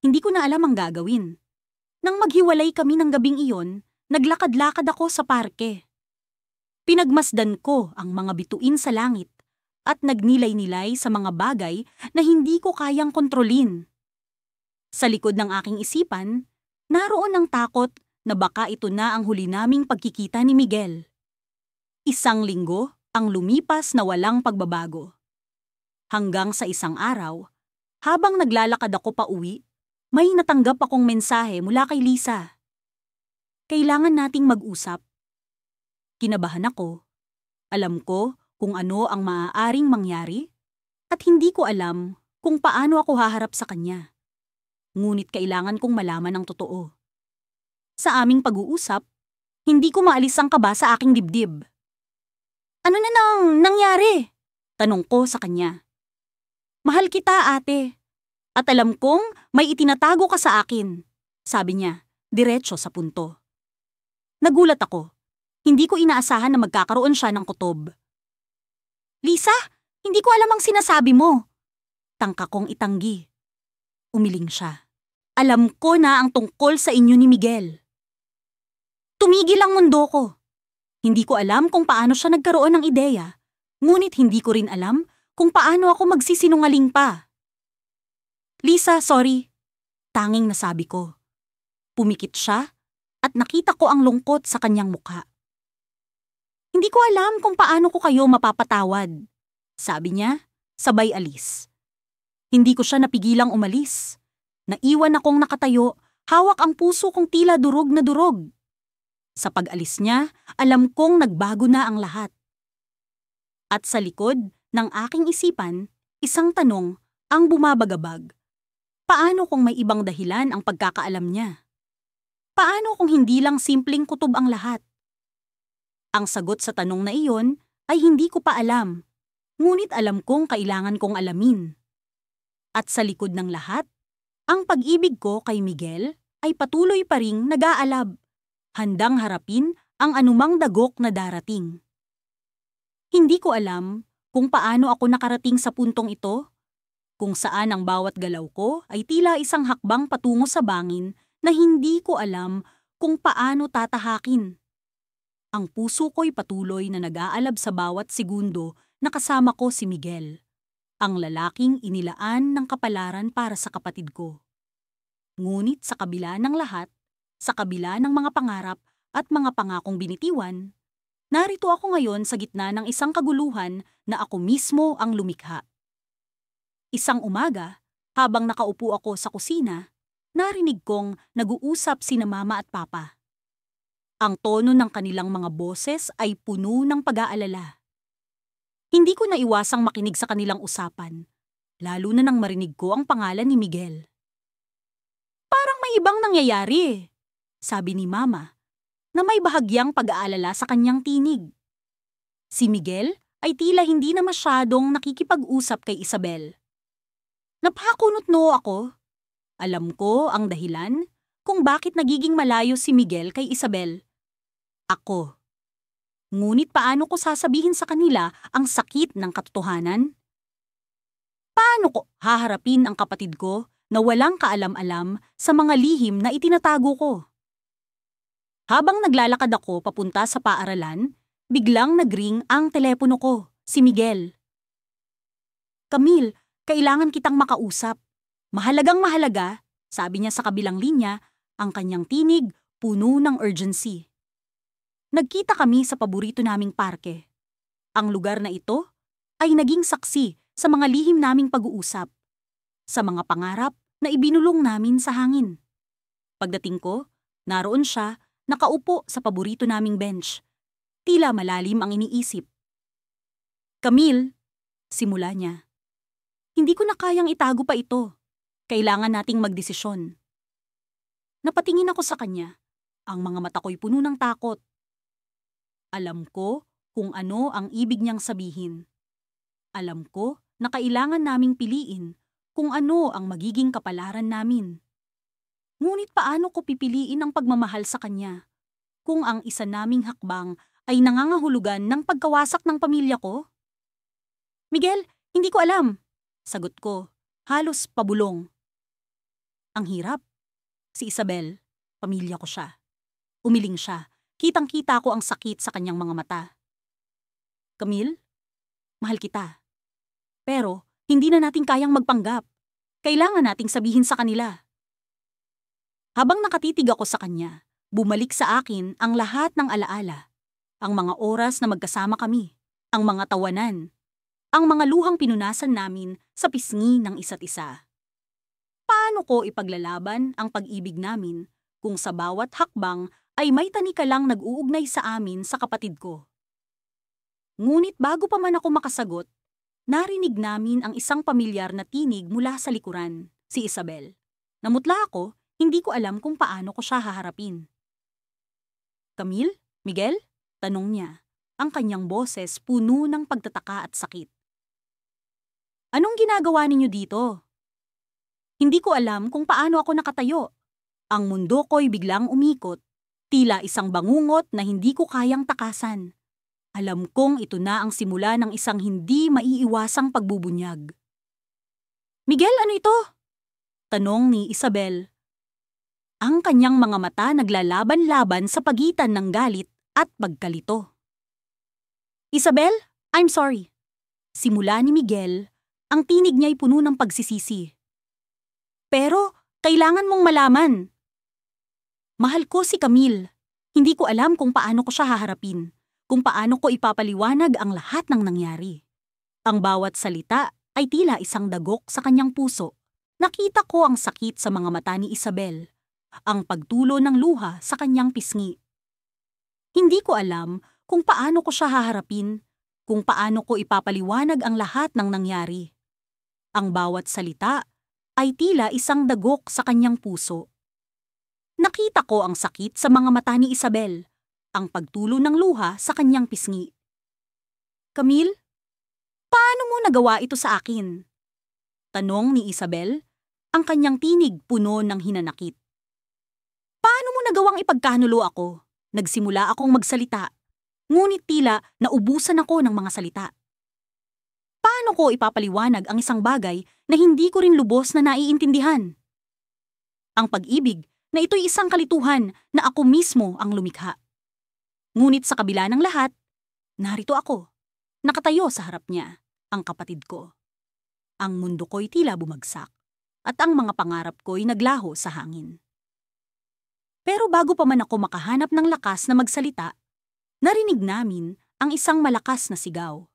Hindi ko na alam ang gagawin. Nang maghiwalay kami ng gabing iyon, naglakad-lakad ako sa parke. Pinagmasdan ko ang mga bituin sa langit at nagnilay-nilay sa mga bagay na hindi ko kayang kontrolin. Sa likod ng aking isipan, naroon ang takot na baka ito na ang huli naming pagkikita ni Miguel. 1 linggo ang lumipas na walang pagbabago. Hanggang sa isang araw, habang naglalakad ako pa uwi, may natanggap akong mensahe mula kay Lisa. Kailangan nating mag-usap. Kinabahan ako. Alam ko kung ano ang maaaring mangyari at hindi ko alam kung paano ako haharap sa kanya. Ngunit kailangan kong malaman ang totoo. Sa aming pag-uusap, hindi ko maalis ang kaba sa aking dibdib. Ano na nang nangyari? Tanong ko sa kanya. Mahal kita, ate. At alam kong may itinatago ka sa akin, sabi niya, diretso sa punto. Nagulat ako. Hindi ko inaasahan na magkakaroon siya ng kutob. Lisa, hindi ko alam ang sinasabi mo. Tangka kong itanggi. Umiling siya. Alam ko na ang tungkol sa inyo ni Miguel. Tumigil ang mundo ko. Hindi ko alam kung paano siya nagkaroon ng ideya, ngunit hindi ko rin alam kung paano ako magsisinungaling pa. Lisa, sorry. Tanging nasabi ko. Pumikit siya at nakita ko ang lungkot sa kanyang mukha. Hindi ko alam kung paano ko kayo mapapatawad, sabi niya, sabay alis. Hindi ko siya napigilang umalis. Naiwan akong nakatayo, hawak ang puso kong tila durog na durog. Sa pag-alis niya, alam kong nagbago na ang lahat. At sa likod ng aking isipan, isang tanong ang bumabagabag. Paano kung may ibang dahilan ang pagkakaalam niya? Paano kung hindi lang simpleng kutob ang lahat? Ang sagot sa tanong na iyon ay hindi ko pa alam, ngunit alam kong kailangan kong alamin. At sa likod ng lahat, ang pag-ibig ko kay Miguel ay patuloy pa ring nag-aalab, handang harapin ang anumang dagok na darating. Hindi ko alam kung paano ako nakarating sa puntong ito, kung saan ang bawat galaw ko ay tila isang hakbang patungo sa bangin na hindi ko alam kung paano tatahakin. Ang puso ko'y patuloy na nag-aalab sa bawat segundo na kasama ko si Miguel, ang lalaking inilaan ng kapalaran para sa kapatid ko. Ngunit sa kabila ng lahat, sa kabila ng mga pangarap at mga pangakong binitiwan, narito ako ngayon sa gitna ng isang kaguluhan na ako mismo ang lumikha. Isang umaga, habang nakaupo ako sa kusina, narinig kong nag-uusap sina mama at papa. Ang tono ng kanilang mga boses ay puno ng pag-aalala. Hindi ko naiwasang makinig sa kanilang usapan, lalo na nang marinig ko ang pangalan ni Miguel. Parang may ibang nangyayari, sabi ni Mama, na may bahagyang pag-aalala sa kanyang tinig. Si Miguel ay tila hindi na masyadong nakikipag-usap kay Isabel. Napakunot-noo ako. Alam ko ang dahilan kung bakit nagiging malayo si Miguel kay Isabel. Ako. Ngunit paano ko sasabihin sa kanila ang sakit ng katotohanan? Paano ko haharapin ang kapatid ko na walang kaalam-alam sa mga lihim na itinatago ko? Habang naglalakad ako papunta sa paaralan, biglang nagring ang telepono ko, si Miguel. "Camille, kailangan kitang makausap. Mahalagang mahalaga," sabi niya sa kabilang linya, ang kanyang tinig puno ng urgency. Nagkita kami sa paborito naming parke. Ang lugar na ito ay naging saksi sa mga lihim naming pag-uusap, sa mga pangarap na ibinulong namin sa hangin. Pagdating ko, naroon siya, nakaupo sa paborito naming bench. Tila malalim ang iniisip. "Camille," simula niya. "Hindi ko na kayang itago pa ito. Kailangan nating magdesisyon." Napatingin ako sa kanya. Ang mga mata ko'y puno ng takot. Alam ko kung ano ang ibig niyang sabihin. Alam ko na kailangan naming piliin kung ano ang magiging kapalaran namin. Ngunit paano ko pipiliin ang pagmamahal sa kanya kung ang isa naming hakbang ay nangangahulugan ng pagkawasak ng pamilya ko? "Miguel, hindi ko alam," sagot ko, halos pabulong. Ang hirap. Si Isabel, pamilya ko siya. Umiling siya. Kitang-kita ko ang sakit sa kanyang mga mata. "Camille, mahal kita. Pero hindi na natin kayang magpanggap. Kailangan nating sabihin sa kanila." Habang nakatitig ako sa kanya, bumalik sa akin ang lahat ng alaala. Ang mga oras na magkasama kami, ang mga tawanan, ang mga luhang pinunasan namin sa pisngi ng isa't isa. Paano ko ipaglalaban ang pag-ibig namin kung sa bawat hakbang ay may tanikalang nag-uugnay sa amin sa kapatid ko? Ngunit bago pa man ako makasagot, narinig namin ang isang pamilyar na tinig mula sa likuran, si Isabel. Namutla ako, hindi ko alam kung paano ko siya haharapin. "Camille? Miguel?" tanong niya, ang kanyang boses puno ng pagtataka at sakit. "Anong ginagawa ninyo dito?" Hindi ko alam kung paano ako nakatayo. Ang mundo ko'y biglang umikot, tila isang bangungot na hindi ko kayang takasan. Alam kong ito na ang simula ng isang hindi maiiwasang pagbubunyag. "Miguel, ano ito?" tanong ni Isabel. Ang kanyang mga mata naglalaban-laban sa pagitan ng galit at pagkalito. "Isabel, I'm sorry." Simula ni Miguel, ang tinig niya'y puno ng pagsisisi. "Pero kailangan mong malaman. Mahal ko si Camille. Hindi ko alam kung paano ko siya haharapin, kung paano ko ipapaliwanag ang lahat ng nangyari." Ang bawat salita ay tila isang dagok sa kanyang puso. Nakita ko ang sakit sa mga mata ni Isabel, ang pagtulo ng luha sa kanyang pisngi. Hindi ko alam kung paano ko siya haharapin, kung paano ko ipapaliwanag ang lahat ng nangyari. Ang bawat salita ay tila isang dagok sa kanyang puso. Nakita ko ang sakit sa mga mata ni Isabel, ang pagtulo ng luha sa kanyang pisngi. "Camille, paano mo nagawa ito sa akin?" tanong ni Isabel, ang kanyang tinig puno ng hinanakit. "Paano mo nagawang ipagkanulo ako?" Nagsimula akong magsalita, ngunit tila naubusan ako ng mga salita. Paano ko ipapaliwanag ang isang bagay na hindi ko rin lubos na naiintindihan? Ang pag-ibig na ito'y isang kalituhan na ako mismo ang lumikha. Ngunit sa kabila ng lahat, narito ako, nakatayo sa harap niya, ang kapatid ko. Ang mundo ko'y tila bumagsak, at ang mga pangarap ko'y naglaho sa hangin. Pero bago pa man ako makahanap ng lakas na magsalita, narinig namin ang isang malakas na sigaw.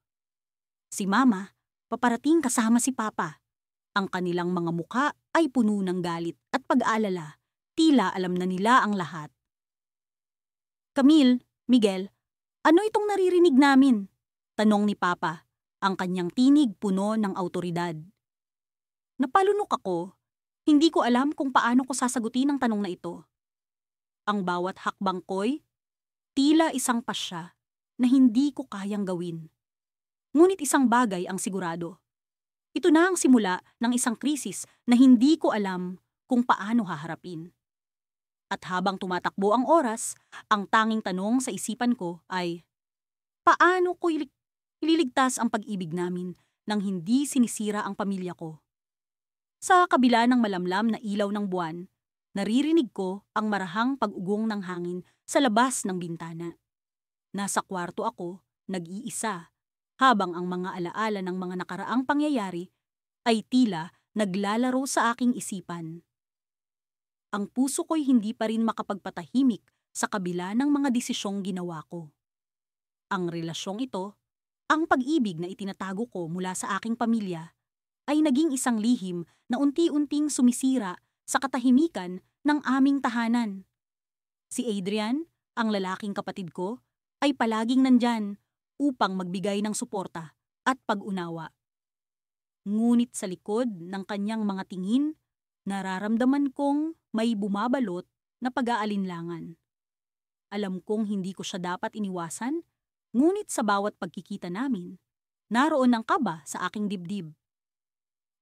Si Mama, paparating kasama si Papa. Ang kanilang mga muka ay puno ng galit at pag-aalala. Tila alam na nila ang lahat. "Camille, Miguel, ano itong naririnig namin?" tanong ni Papa, ang kanyang tinig puno ng awtoridad. Napalunok ako. Hindi ko alam kung paano ko sasagutin ang tanong na ito. Ang bawat hakbang ko'y tila isang pasya na hindi ko kayang gawin. Ngunit isang bagay ang sigurado. Ito na ang simula ng isang krisis na hindi ko alam kung paano haharapin. At habang tumatakbo ang oras, ang tanging tanong sa isipan ko ay, paano ko ililigtas ang pag-ibig namin nang hindi sinisira ang pamilya ko? Sa kabila ng malamlam na ilaw ng buwan, Naririnig ko ang marahang pag-ugong ng hangin sa labas ng bintana. Nasa kwarto ako, nag-iisa, habang ang mga alaala ng mga nakaraang pangyayari ay tila naglalaro sa aking isipan. Ang puso ko'y hindi pa rin makapagpatahimik sa kabila ng mga desisyong ginawa ko. Ang relasyong ito, ang pag-ibig na itinatago ko mula sa aking pamilya, ay naging isang lihim na unti-unting sumisira sa katahimikan ng aming tahanan. Si Adrian, ang lalaking kapatid ko, ay palaging nandyan upang magbigay ng suporta at pag-unawa. Ngunit sa likod ng kanyang mga tingin, nararamdaman kong may bumabalot na pag-aalinlangan. Alam kong hindi ko siya dapat iniwasan, ngunit sa bawat pagkikita namin, naroon ang kaba sa aking dibdib.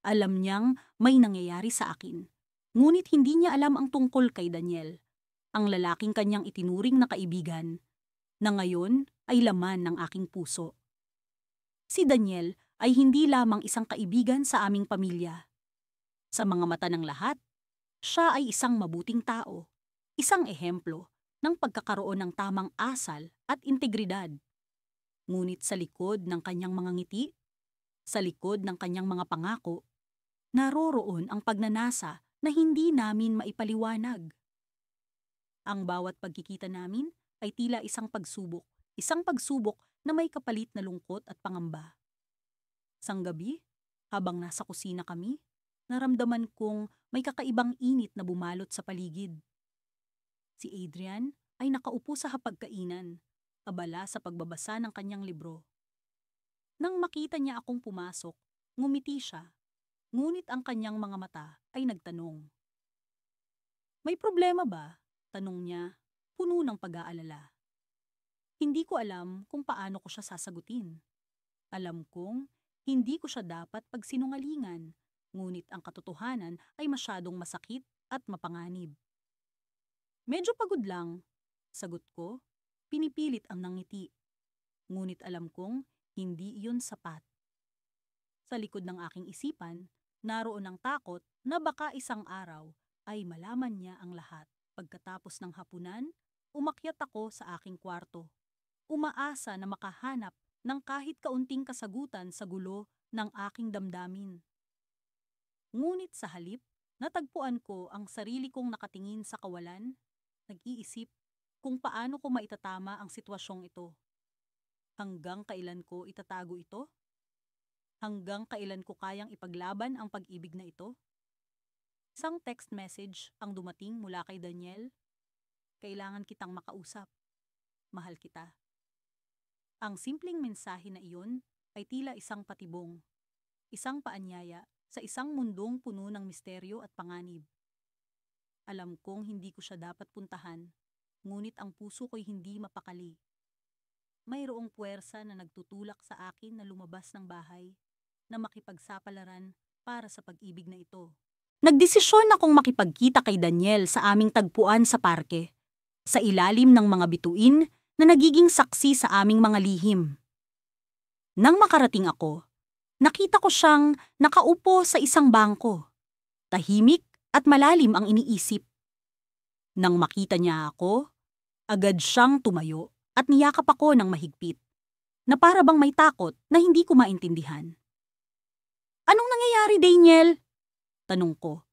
Alam niyang may nangyayari sa akin, ngunit hindi niya alam ang tungkol kay Daniel, ang lalaking kanyang itinuring na kaibigan, na ngayon ay laman ng aking puso. Si Daniel ay hindi lamang isang kaibigan sa aming pamilya. Sa mga mata ng lahat, siya ay isang mabuting tao, isang ehemplo ng pagkakaroon ng tamang asal at integridad. Ngunit sa likod ng kanyang mga ngiti, sa likod ng kanyang mga pangako, naroroon ang pagnanasa na hindi namin maipaliwanag. Ang bawat pagkikita namin ay tila isang pagsubok na may kapalit na lungkot at pangamba. Sang gabi, habang nasa kusina kami, naramdaman kong may kakaibang init na bumalot sa paligid. Si Adrian ay nakaupo sa hapagkainan, abala sa pagbabasa ng kanyang libro. Nang makita niya akong pumasok, ngumiti siya, ngunit ang kanyang mga mata ay nagtanong. "May problema ba?" tanong niya, puno ng pag-aalala. Hindi ko alam kung paano ko siya sasagutin. Alam kong hindi ko siya dapat pagsinungalingan, ngunit ang katotohanan ay masyadong masakit at mapanganib. "Medyo pagod lang," sagot ko, pinipilit ang nangiti. Ngunit alam kong hindi iyon sapat. Sa likod ng aking isipan, naroon ang takot na baka isang araw ay malaman niya ang lahat. Pagkatapos ng hapunan, umakyat ako sa aking kwarto. Umaasa na makahanap ng kahit kaunting kasagutan sa gulo ng aking damdamin. Ngunit sa halip, natagpuan ko ang sarili kong nakatingin sa kawalan, nag-iisip kung paano ko maitatama ang sitwasyong ito. Hanggang kailan ko itatago ito? Hanggang kailan ko kayang ipaglaban ang pag-ibig na ito? Isang text message ang dumating mula kay Daniel. "Kailangan kitang makausap. Mahal kita." Ang simpleng mensahe na iyon ay tila isang patibong, isang paanyaya sa isang mundong puno ng misteryo at panganib. Alam kong hindi ko siya dapat puntahan, ngunit ang puso ko'y hindi mapakali. Mayroong puwersa na nagtutulak sa akin na lumabas ng bahay, na makipagsapalaran para sa pag-ibig na ito. Nagdesisyon akong makipagkita kay Daniel sa aming tagpuan sa parke, sa ilalim ng mga bituin na nagiging saksi sa aming mga lihim. Nang makarating ako, nakita ko siyang nakaupo sa isang bangko. Tahimik at malalim ang iniisip. Nang makita niya ako, agad siyang tumayo at niyakap ako ng mahigpit, na para bang may takot na hindi ko maintindihan. "Anong nangyayari, Daniel?" tanong ko,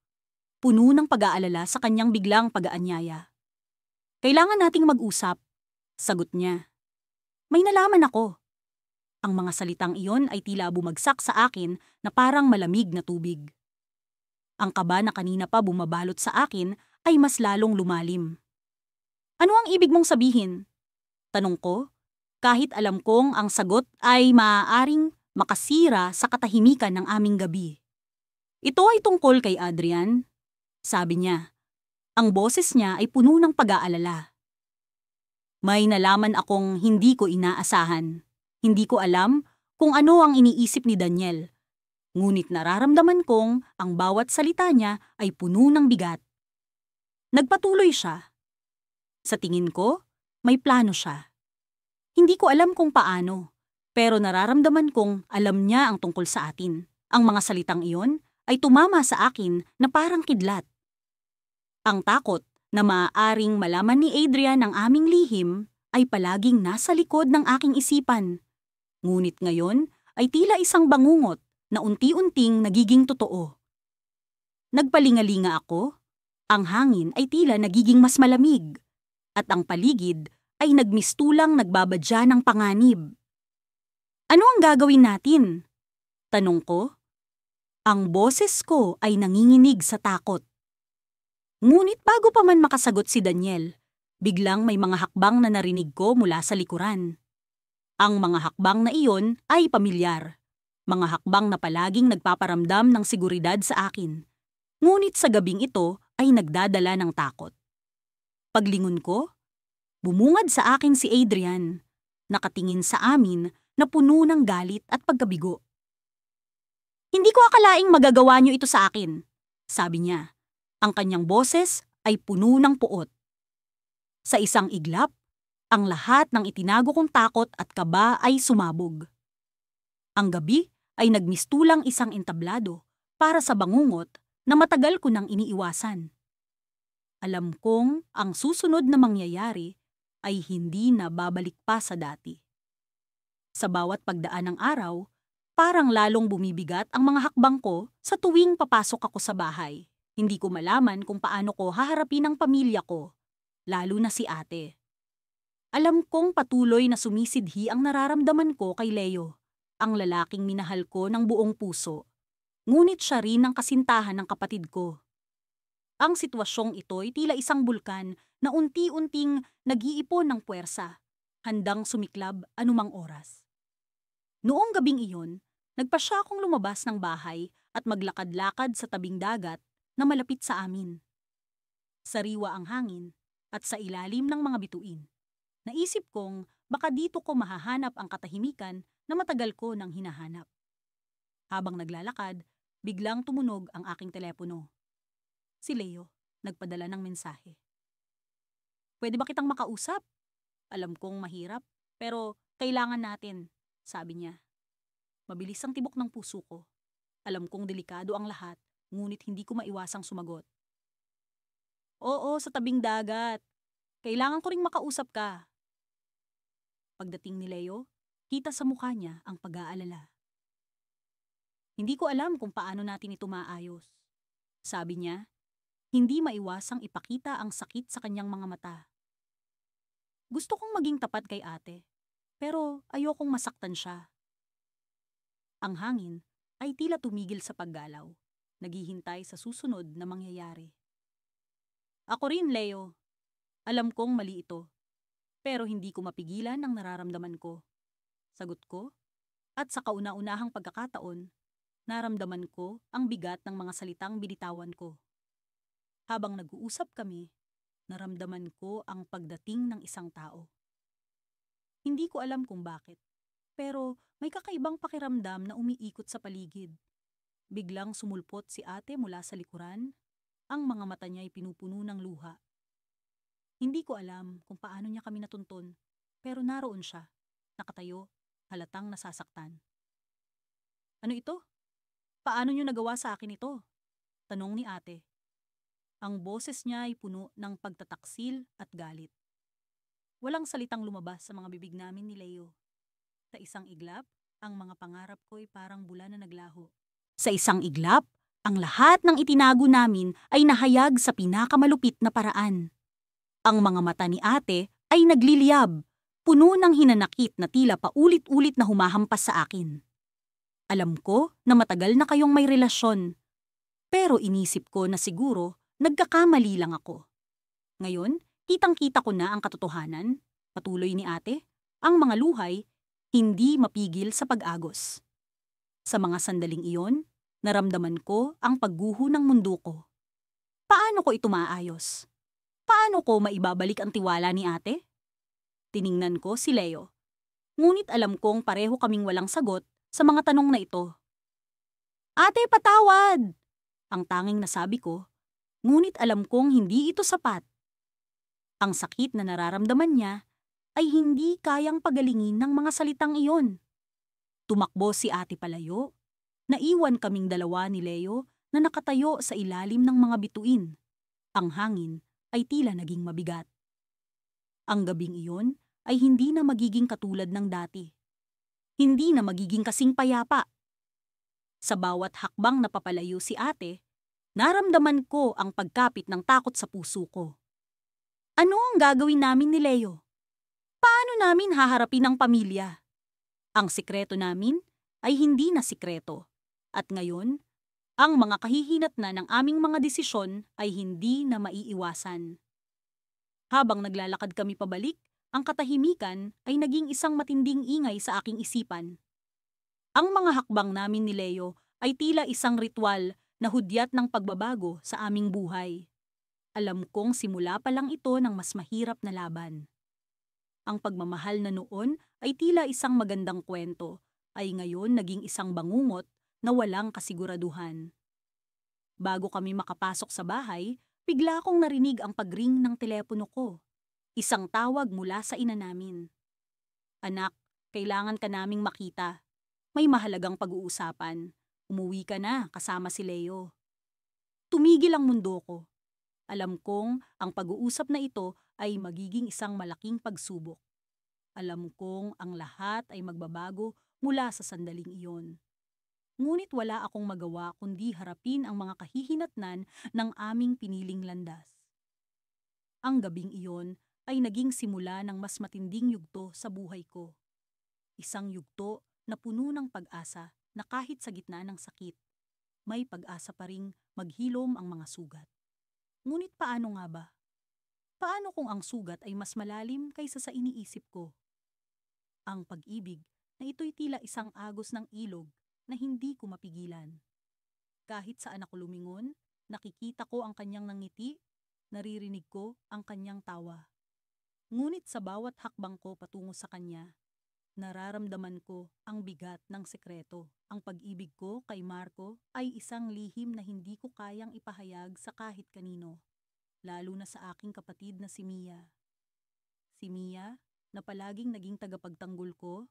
puno ng pag-aalala sa kanyang biglang pag-aanyaya. "Kailangan nating mag-usap," sagot niya. May nalaman ako. Ang mga salitang iyon ay tila bumagsak sa akin na parang malamig na tubig. Ang kaba na kanina pa bumabalot sa akin ay mas lalong lumalim. "Ano ang ibig mong sabihin?" tanong ko, kahit alam kong ang sagot ay maaaring makasira sa katahimikan ng aming gabi. "Ito ay tungkol kay Adrian," sabi niya. Ang boses niya ay puno ng pag-aalala. May nalaman akong hindi ko inaasahan. Hindi ko alam kung ano ang iniisip ni Daniel. Ngunit nararamdaman kong ang bawat salita niya ay puno ng bigat. Nagpatuloy siya. Sa tingin ko, may plano siya. Hindi ko alam kung paano, pero nararamdaman kong alam niya ang tungkol sa atin. Ang mga salitang iyon ay tumama sa akin na parang kidlat. Ang takot na maaaring malaman ni Adrian ang aming lihim ay palaging nasa likod ng aking isipan. Ngunit ngayon ay tila isang bangungot na unti-unting nagiging totoo. Nagpalingalinga ako, ang hangin ay tila nagiging mas malamig, at ang paligid ay nagmistulang nagbabadya ng panganib. Ano ang gagawin natin? Tanong ko. Ang boses ko ay nanginginig sa takot. Ngunit bago pa man makasagot si Daniel, biglang may mga hakbang na narinig ko mula sa likuran. Ang mga hakbang na iyon ay pamilyar. Mga hakbang na palaging nagpaparamdam ng seguridad sa akin. Ngunit sa gabing ito ay nagdadala ng takot. Paglingon ko, bumungad sa akin si Adrian, nakatingin sa amin na puno ng galit at pagkabigo. Hindi ko akalaing magagawa niyo ito sa akin, sabi niya. Ang kanyang boses ay puno ng puot. Sa isang iglap, ang lahat ng itinago kong takot at kaba ay sumabog. Ang gabi ay nagmistulang isang entablado para sa bangungot na matagal ko nang iniiwasan. Alam kong ang susunod na mangyayari ay hindi na babalik pa sa dati. Sa bawat pagdaan ng araw, parang lalong bumibigat ang mga hakbang ko sa tuwing papasok ako sa bahay. Hindi ko malaman kung paano ko haharapin ang pamilya ko, lalo na si ate. Alam kong patuloy na sumisidhi ang nararamdaman ko kay Leo, ang lalaking minahal ko ng buong puso. Ngunit siya rin ang kasintahan ng kapatid ko. Ang sitwasyong ito ay tila isang bulkan na unti-unting nag-iipon ng puwersa, handang sumiklab anumang oras. Noong gabing iyon, nagpasya akong lumabas ng bahay at maglakad-lakad sa tabing dagat na malapit sa amin. Sariwa ang hangin at sa ilalim ng mga bituin. Naisip kong baka dito ko mahahanap ang katahimikan na matagal ko nang hinahanap. Habang naglalakad, biglang tumunog ang aking telepono. Si Leo, nagpadala ng mensahe. Pwede ba kitang makausap? Alam kong mahirap, pero kailangan natin, sabi niya. Mabilis ang tibok ng puso ko. Alam kong delikado ang lahat, ngunit hindi ko maiwasang sumagot. Oo, sa tabing dagat. Kailangan ko ring makausap ka. Pagdating ni Leo, kita sa mukha niya ang pag-aalala. Hindi ko alam kung paano natin ito maayos. Sabi niya, hindi maiwasang ipakita ang sakit sa kanyang mga mata. Gusto kong maging tapat kay ate, pero ayokong masaktan siya. Ang hangin ay tila tumigil sa paggalaw, naghihintay sa susunod na mangyayari. Ako rin, Leo. Alam kong mali ito, pero hindi ko mapigilan ang nararamdaman ko. Sagot ko, at sa kauna-unahang pagkakataon, naramdaman ko ang bigat ng mga salitang binitawan ko. Habang nag-uusap kami, naramdaman ko ang pagdating ng isang tao. Hindi ko alam kung bakit, pero may kakaibang pakiramdam na umiikot sa paligid. Biglang sumulpot si ate mula sa likuran, ang mga mata niya ay pinupuno ng luha. Hindi ko alam kung paano niya kami natunton, pero naroon siya, nakatayo, halatang nasasaktan. Ano ito? Paano niyo nagawa sa akin ito? Tanong ni ate. Ang boses niya ay puno ng pagtataksil at galit. Walang salitang lumabas sa mga bibig namin ni Leo. Sa isang iglap, ang mga pangarap ko ay parang bulan na naglaho. Sa isang iglap, ang lahat ng itinago namin ay nahayag sa pinakamalupit na paraan. Ang mga mata ni ate ay nagliliyab, puno ng hinanakit na tila paulit-ulit na humahampas sa akin. Alam ko na matagal na kayong may relasyon, pero inisip ko na siguro nagkakamali lang ako. Ngayon, kitang-kita ko na ang katotohanan, patuloy ni ate, ang mga luhay hindi mapigil sa pag-agos. Sa mga sandaling iyon, naramdaman ko ang pagguho ng mundo ko. Paano ko ito maayos? Paano ko maibabalik ang tiwala ni ate? Tiningnan ko si Leo. Ngunit alam kong pareho kaming walang sagot sa mga tanong na ito. Ate, patawad! Ang tanging nasabi ko, ngunit alam kong hindi ito sapat. Ang sakit na nararamdaman niya ay hindi kayang pagalingin ng mga salitang iyon. Tumakbo si ate palayo. Naiwan kaming dalawa ni Leo na nakatayo sa ilalim ng mga bituin. Ang hangin ay tila naging mabigat. Ang gabing iyon ay hindi na magiging katulad ng dati. Hindi na magiging kasing payapa. Sa bawat hakbang na papalayo si ate, naramdaman ko ang pagkapit ng takot sa puso ko. Ano ang gagawin namin ni Leo? Paano namin haharapin ang pamilya? Ang sikreto namin ay hindi na sikreto. At ngayon, ang mga kahihinatnan ng aming mga desisyon ay hindi na maiiwasan. Habang naglalakad kami pabalik, ang katahimikan ay naging isang matinding ingay sa aking isipan. Ang mga hakbang namin ni Leo ay tila isang ritual na hudyat ng pagbabago sa aming buhay. Alam kong simula pa lang ito ng mas mahirap na laban. Ang pagmamahal na noon ay tila isang magandang kwento, ay ngayon naging isang bangungot na walang kasiguraduhan. Bago kami makapasok sa bahay, bigla kong narinig ang pagring ng telepono ko. Isang tawag mula sa ina namin. Anak, kailangan ka naming makita. May mahalagang pag-uusapan. Umuwi ka na kasama si Leo. Tumigil ang mundo ko. Alam kong ang pag-uusap na ito ay magiging isang malaking pagsubok. Alam kong ang lahat ay magbabago mula sa sandaling iyon. Ngunit wala akong magawa kundi harapin ang mga kahihinatnan ng aming piniling landas. Ang gabing iyon ay naging simula ng mas matinding yugto sa buhay ko. Isang yugto na puno ng pag-asa na kahit sa gitna ng sakit, may pag-asa pa ring maghilom ang mga sugat. Ngunit paano nga ba? Paano kung ang sugat ay mas malalim kaysa sa iniisip ko? Ang pag-ibig na ito'y tila isang agos ng ilog na hindi ko mapigilan. Kahit saan ako lumingon, nakikita ko ang kanyang nangiti, naririnig ko ang kanyang tawa. Ngunit sa bawat hakbang ko patungo sa kanya, nararamdaman ko ang bigat ng sekreto. Ang pag-ibig ko kay Marco ay isang lihim na hindi ko kayang ipahayag sa kahit kanino, lalo na sa aking kapatid na si Mia. Si Mia, na palaging naging tagapagtanggol ko,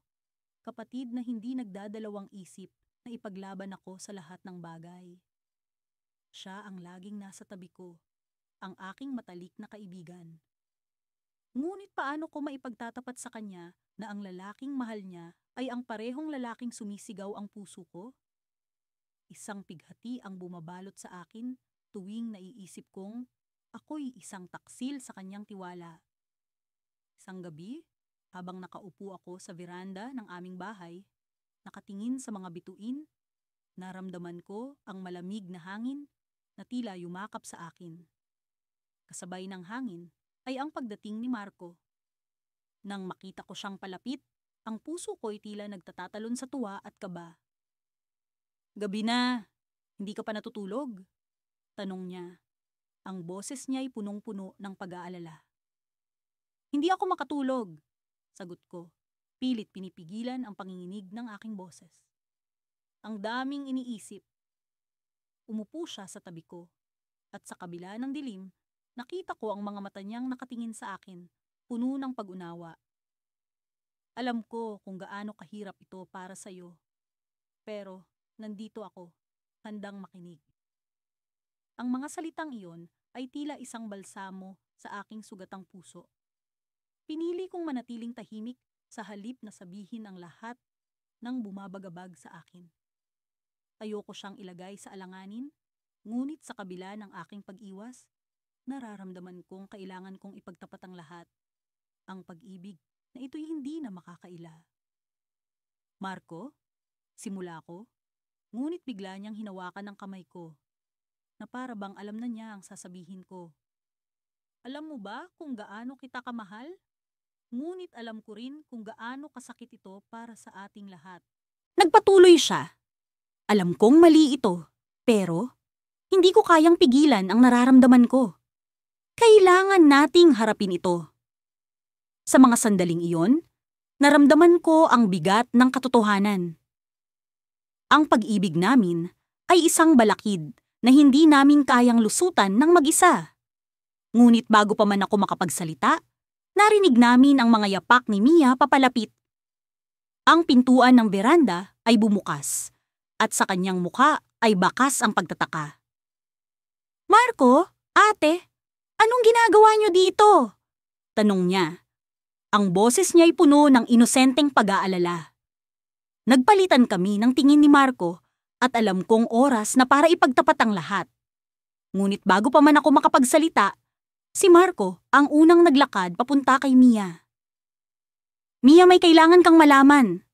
kapatid na hindi nagdadalawang isip na ipaglaban ako sa lahat ng bagay. Siya ang laging nasa tabi ko, ang aking matalik na kaibigan. Ngunit paano ko maipagtatapat sa kanya na ang lalaking mahal niya ay ang parehong lalaking sumisigaw ang puso ko? Isang pighati ang bumabalot sa akin tuwing naiisip kong ako'y isang taksil sa kanyang tiwala. Isang gabi, habang nakaupo ako sa veranda ng aming bahay, nakatingin sa mga bituin, naramdaman ko ang malamig na hangin na tila yumakap sa akin. Kasabay ng hangin ay ang pagdating ni Marco. Nang makita ko siyang palapit, ang puso ko'y tila nagtatatalon sa tuwa at kaba. "Gabi na, hindi ka pa natutulog?" tanong niya. Ang boses niya ay punong-puno ng pag-aalala. "Hindi ako makatulog," sagot ko. Pilit pinipigilan ang panginginig ng aking boses. Ang daming iniisip. Umupo siya sa tabi ko, at sa kabila ng dilim, nakita ko ang mga mata niyang nakatingin sa akin, puno ng pag-unawa. "Alam ko kung gaano kahirap ito para sa iyo, pero nandito ako, handang makinig." Ang mga salitang iyon ay tila isang balsamo sa aking sugatang puso. Pinili kong manatiling tahimik sa halip na sabihin ang lahat ng bumabagabag sa akin. Ayoko siyang ilagay sa alanganin, ngunit sa kabila ng aking pag-iwas, nararamdaman kong kailangan kong ipagtapat ang lahat. Ang pag-ibig na ito'y hindi na makakaila. "Marco?" simula ko, ngunit bigla niyang hinawakan ang kamay ko, na para bang alam na niya ang sasabihin ko. "Alam mo ba kung gaano kita kamahal? Ngunit alam ko rin kung gaano kasakit ito para sa ating lahat." Nagpatuloy siya. Alam kong mali ito, pero hindi ko kayang pigilan ang nararamdaman ko. Kailangan nating harapin ito. Sa mga sandaling iyon, naramdaman ko ang bigat ng katotohanan. Ang pag-ibig namin ay isang balakid na hindi namin kayang lusutan ng mag-isa. Ngunit bago pa man ako makapagsalita, narinig namin ang mga yapak ni Mia papalapit. Ang pintuan ng beranda ay bumukas, at sa kanyang mukha ay bakas ang pagtataka. "Marco, ate, Anong ginagawa niyo dito? Tanong niya. Ang boses niya'y puno ng inosenteng pag-aalala. Nagpalitan kami ng tingin ni Marco at alam kong oras na para ipagtapat ang lahat. Ngunit bago pa man ako makapagsalita, si Marco ang unang naglakad papunta kay Mia. Mia, may kailangan kang malaman.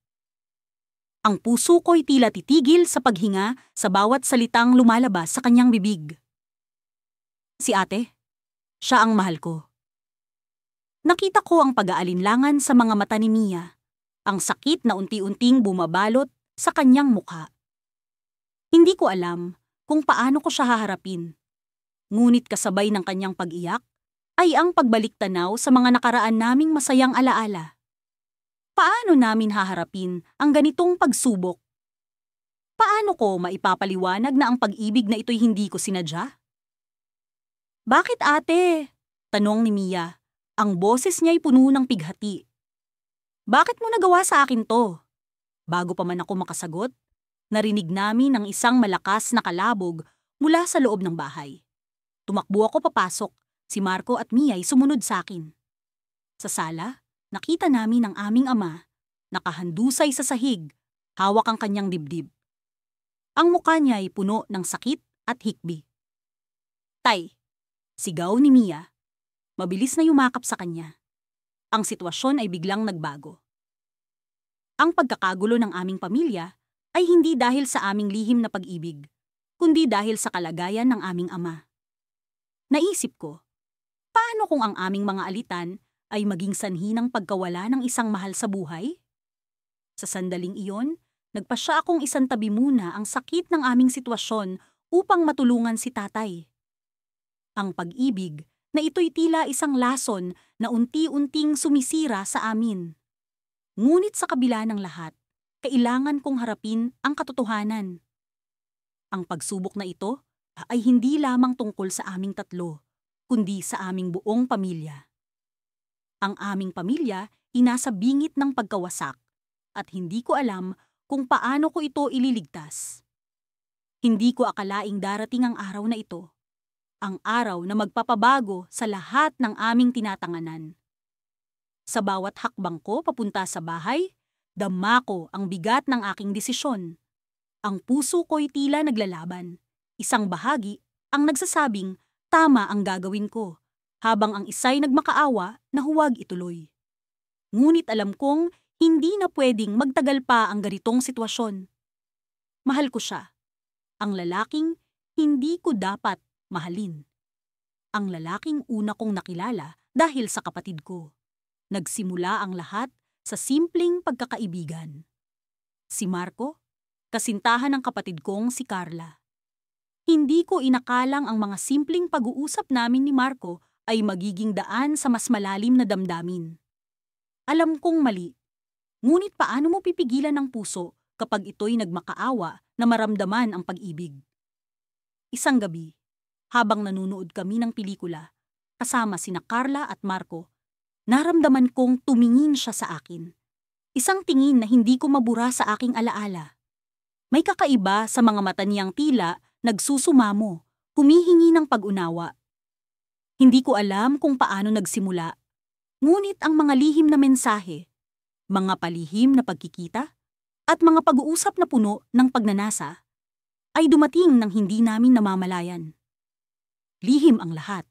Ang puso ko'y tila titigil sa paghinga sa bawat salitang lumalabas sa kanyang bibig. Si ate, siya ang mahal ko. Nakita ko ang pag-aalinlangan sa mga mata ni Mia, ang sakit na unti-unting bumabalot sa kanyang mukha. Hindi ko alam kung paano ko siya haharapin, ngunit kasabay ng kanyang pag-iyak ay ang pagbalik-tanaw sa mga nakaraan naming masayang alaala. Paano namin haharapin ang ganitong pagsubok? Paano ko maipapaliwanag na ang pag-ibig na ito'y hindi ko sinadya? Bakit ate? Tanong ni Mia. Ang boses niya'y puno ng pighati. Bakit mo nagawa sa akin to? Bago pa man ako makasagot, narinig namin ang isang malakas na kalabog mula sa loob ng bahay. Tumakbo ako papasok, si Marco at Mia ay sumunod sa akin. Sa sala, nakita namin ang aming ama, nakahandusay sa sahig, hawak ang kanyang dibdib. Ang mukha niya ay puno ng sakit at hikbi. Tay, sigaw ni Mia. Mabilis na yumakap sa kanya. Ang sitwasyon ay biglang nagbago. Ang pagkakagulo ng aming pamilya ay hindi dahil sa aming lihim na pag-ibig, kundi dahil sa kalagayan ng aming ama. Naisip ko, paano kung ang aming mga alitan ay maging sanhi ng pagkawala ng isang mahal sa buhay? Sa sandaling iyon, nagpasya akong isantabi muna ang sakit ng aming sitwasyon upang matulungan si tatay. Ang pag-ibig na ito'y tila isang lason na unti-unting sumisira sa amin. Ngunit sa kabila ng lahat, kailangan kong harapin ang katotohanan. Ang pagsubok na ito ay hindi lamang tungkol sa aming tatlo, kundi sa aming buong pamilya. Ang aming pamilya ay nasa bingit ng pagkawasak at hindi ko alam kung paano ko ito ililigtas. Hindi ko akalaing darating ang araw na ito, ang araw na magpapabago sa lahat ng aming tinatanganan. Sa bawat hakbang ko papunta sa bahay, damma ko ang bigat ng aking desisyon. Ang puso ko'y tila naglalaban. Isang bahagi ang nagsasabing tama ang gagawin ko, habang ang isa'y nagmakaawa na huwag ituloy. Ngunit alam kong hindi na pwedeng magtagal pa ang ganitong sitwasyon. Mahal ko siya, ang lalaking hindi ko dapat mahalin. Ang lalaking una kong nakilala dahil sa kapatid ko. Nagsimula ang lahat sa simpleng pagkakaibigan. Si Marco, kasintahan ng kapatid kong si Carla. Hindi ko inakalang ang mga simpleng pag-uusap namin ni Marco ay magiging daan sa mas malalim na damdamin. Alam kong mali, ngunit paano mo pipigilan ang puso kapag ito'y nagmakaawa na maramdaman ang pag-ibig? Isang gabi, habang nanunood kami ng pelikula, kasama sina Carla at Marco, naramdaman kong tumingin siya sa akin. Isang tingin na hindi ko mabura sa aking alaala. May kakaiba sa mga mata niyang tila nagsusumamo, humihingi ng pag-unawa. Hindi ko alam kung paano nagsimula, ngunit ang mga lihim na mensahe, mga palihim na pagkikita, at mga pag-uusap na puno ng pagnanasa, ay dumating nang hindi namin namamalayan. Lihim ang lahat.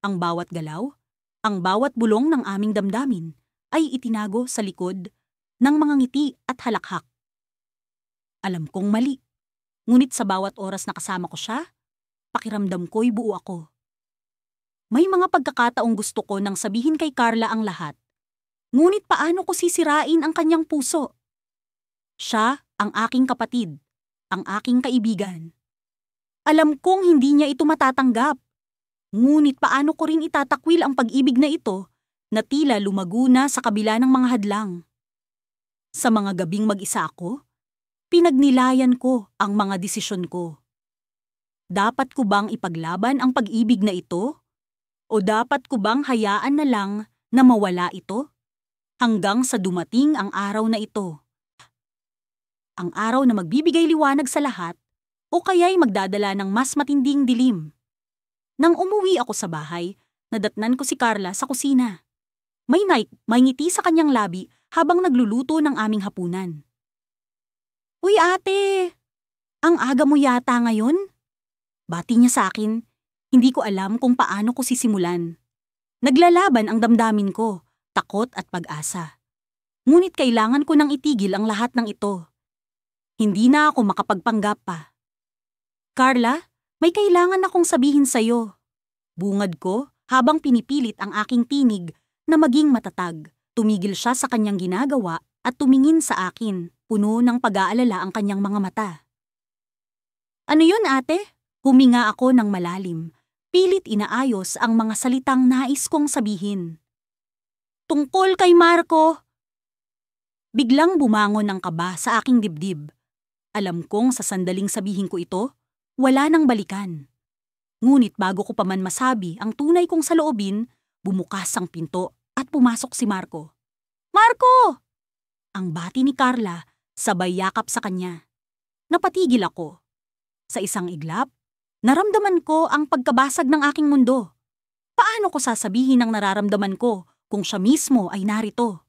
Ang bawat galaw, ang bawat bulong ng aming damdamin ay itinago sa likod ng mga ngiti at halakhak. Alam kong mali, ngunit sa bawat oras na kasama ko siya, pakiramdam ko'y buo ako. May mga pagkakataong gusto ko nang sabihin kay Carla ang lahat, ngunit paano ko sisirain ang kanyang puso? Siya ang aking kapatid, ang aking kaibigan. Alam kong hindi niya ito matatanggap. Ngunit paano ko rin itatakwil ang pag-ibig na ito na tila lumago na sa kabila ng mga hadlang? Sa mga gabing mag-isa ako, pinagnilayan ko ang mga desisyon ko. Dapat ko bang ipaglaban ang pag-ibig na ito? O dapat ko bang hayaan na lang na mawala ito? Hanggang sa dumating ang araw na ito. Ang araw na magbibigay liwanag sa lahat, o kaya'y magdadala ng mas matinding dilim. Nang umuwi ako sa bahay, nadatnan ko si Carla sa kusina. May ngiti sa kanyang labi habang nagluluto ng aming hapunan. "Uy ate, ang aga mo yata ngayon?" Bati niya sa akin. Hindi ko alam kung paano ko sisimulan. Naglalaban ang damdamin ko, takot at pag-asa. Ngunit kailangan ko nang itigil ang lahat ng ito. Hindi na ako makapagpanggap pa. "Carla, may kailangan akong sabihin sa'yo." Bungad ko habang pinipilit ang aking tinig na maging matatag. Tumigil siya sa kanyang ginagawa at tumingin sa akin, puno ng pag-aalala ang kanyang mga mata. "Ano yun ate?" Huminga ako ng malalim. Pilit inaayos ang mga salitang nais kong sabihin. "Tungkol kay Marco." Biglang bumangon ang kaba sa aking dibdib. Alam kong sa sandaling sabihin ko ito, wala nang balikan. Ngunit bago ko pa man masabi ang tunay kong saloobin, bumukas ang pinto at pumasok si Marco. "Marco!" Ang bati ni Carla, sabay yakap sa kanya. Napatigil ako. Sa isang iglap, naramdaman ko ang pagkabasag ng aking mundo. Paano ko sasabihin ang nararamdaman ko kung siya mismo ay narito?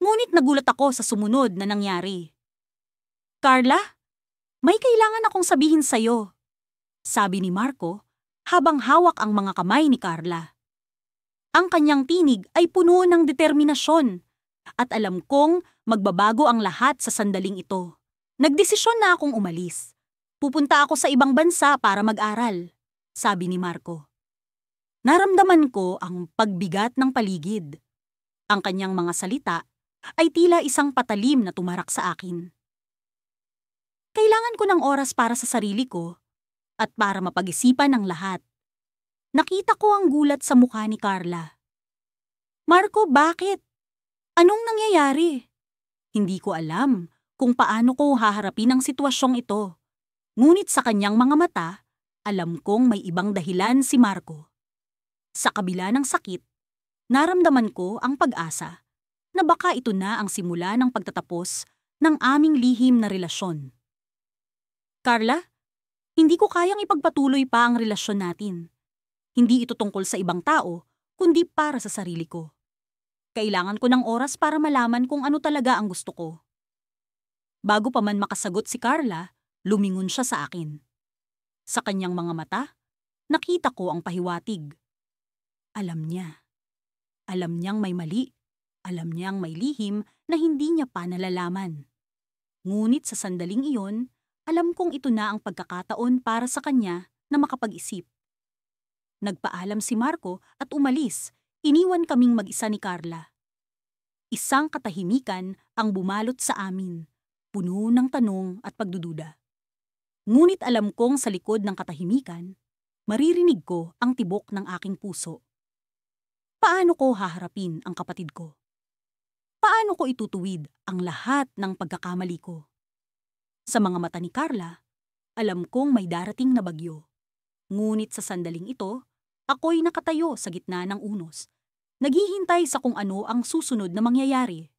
Ngunit nagulat ako sa sumunod na nangyari. "Carla, may kailangan akong sabihin sa'yo," sabi ni Marco habang hawak ang mga kamay ni Carla. Ang kanyang tinig ay puno ng determinasyon at alam kong magbabago ang lahat sa sandaling ito. Nagdesisyon na akong umalis. "Pupunta ako sa ibang bansa para mag-aral," sabi ni Marco. Naramdaman ko ang pagbigat ng paligid. Ang kanyang mga salita ay tila isang patalim na tumarak sa akin. Kailangan ko ng oras para sa sarili ko at para mapag-isipan ang lahat. Nakita ko ang gulat sa mukha ni Carla. "Marco, bakit? Anong nangyayari?" Hindi ko alam kung paano ko haharapin ang sitwasyong ito. Ngunit sa kanyang mga mata, alam kong may ibang dahilan si Marco. Sa kabila ng sakit, naramdaman ko ang pag-asa na baka ito na ang simula ng pagtatapos ng aming lihim na relasyon. "Carla, hindi ko kayang ipagpatuloy pa ang relasyon natin. Hindi ito tungkol sa ibang tao, kundi para sa sarili ko. Kailangan ko ng oras para malaman kung ano talaga ang gusto ko." Bago pa man makasagot si Carla, lumingon siya sa akin. Sa kanyang mga mata, nakita ko ang pahiwatig. Alam niya. Alam niyang may mali. Alam niyang may lihim na hindi niya pa nalalaman. Ngunit sa sandaling iyon, alam kong ito na ang pagkakataon para sa kanya na makapag-isip. Nagpaalam si Marco at umalis, iniwan kaming mag-isa ni Carla. Isang katahimikan ang bumalot sa amin, puno ng tanong at pagdududa. Ngunit alam kong sa likod ng katahimikan, maririnig ko ang tibok ng aking puso. Paano ko haharapin ang kapatid ko? Paano ko itutuwid ang lahat ng pagkakamali ko? Sa mga mata ni Carla, alam kong may darating na bagyo. Ngunit sa sandaling ito, ako'y nakatayo sa gitna ng unos, naghihintay sa kung ano ang susunod na mangyayari.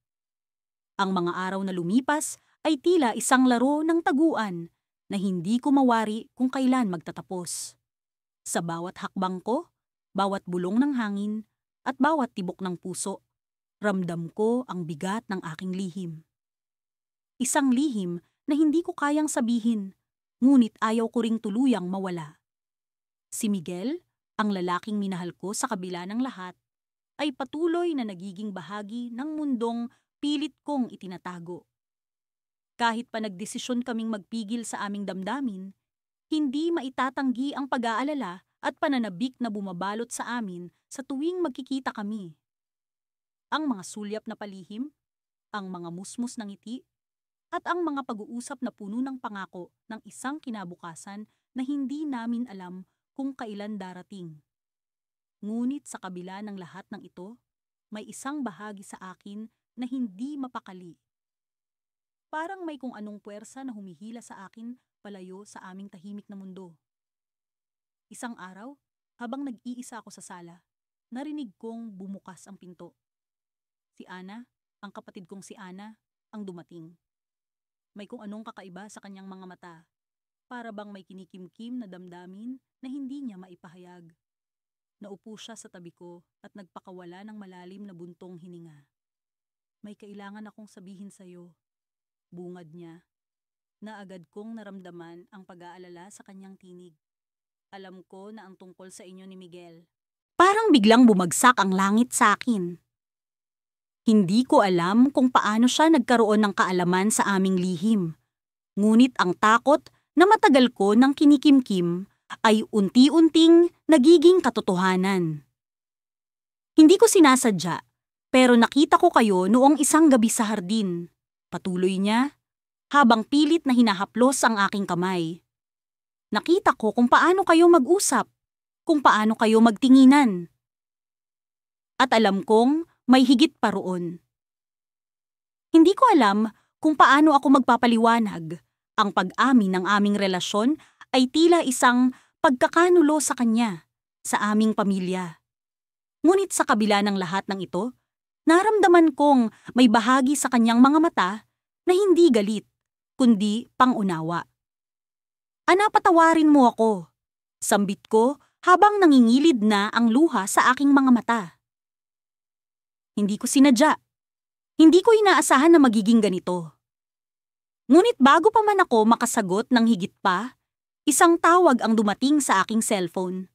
Ang mga araw na lumipas ay tila isang laro ng taguan na hindi ko mawari kung kailan magtatapos. Sa bawat hakbang ko, bawat bulong ng hangin, at bawat tibok ng puso, ramdam ko ang bigat ng aking lihim. Isang lihim na hindi ko kayang sabihin, ngunit ayaw ko ring tuluyang mawala. Si Miguel, ang lalaking minahal ko sa kabila ng lahat, ay patuloy na nagiging bahagi ng mundong pilit kong itinatago. Kahit pa nagdesisyon kaming magpigil sa aming damdamin, hindi maitatanggi ang pag-aalala at pananabik na bumabalot sa amin sa tuwing magkikita kami. Ang mga sulyap na palihim, ang mga musmus ng ngiti, at ang mga pag-uusap na puno ng pangako ng isang kinabukasan na hindi namin alam kung kailan darating. Ngunit sa kabila ng lahat ng ito, may isang bahagi sa akin na hindi mapakali. Parang may kung anong puwersa na humihila sa akin palayo sa aming tahimik na mundo. Isang araw, habang nag-iisa ako sa sala, narinig kong bumukas ang pinto. Si Ana, ang kapatid kong si Ana, ang dumating. May kung anong kakaiba sa kanyang mga mata. Para bang may kinikimkim na damdamin na hindi niya maipahayag. Naupo siya sa tabi ko at nagpakawala ng malalim na buntong hininga. May kailangan akong sabihin sa'yo. Bungad niya. Na agad kong naramdaman ang pag-aalala sa kanyang tinig. Alam ko na ang tungkol sa inyo ni Miguel. Parang biglang bumagsak ang langit sa akin. Hindi ko alam kung paano siya nagkaroon ng kaalaman sa aming lihim. Ngunit ang takot na matagal ko nang kinikimkim ay unti-unting nagiging katotohanan. Hindi ko sinasadya, pero nakita ko kayo noong isang gabi sa hardin. Patuloy niya, habang pilit na hinahaplos ang aking kamay. Nakita ko kung paano kayo mag-usap, kung paano kayo magtinginan. At alam kong may higit pa roon. Hindi ko alam kung paano ako magpapaliwanag. Ang pag-amin ng aming relasyon ay tila isang pagkakanulo sa kanya, sa aming pamilya. Ngunit sa kabila ng lahat ng ito, naramdaman kong may bahagi sa kanyang mga mata na hindi galit, kundi pangunawa. Patawarin mo ako, sambit ko habang nangingilid na ang luha sa aking mga mata. Hindi ko sinadya. Hindi ko inaasahan na magiging ganito. Ngunit bago pa man ako makasagot ng higit pa, isang tawag ang dumating sa aking cellphone.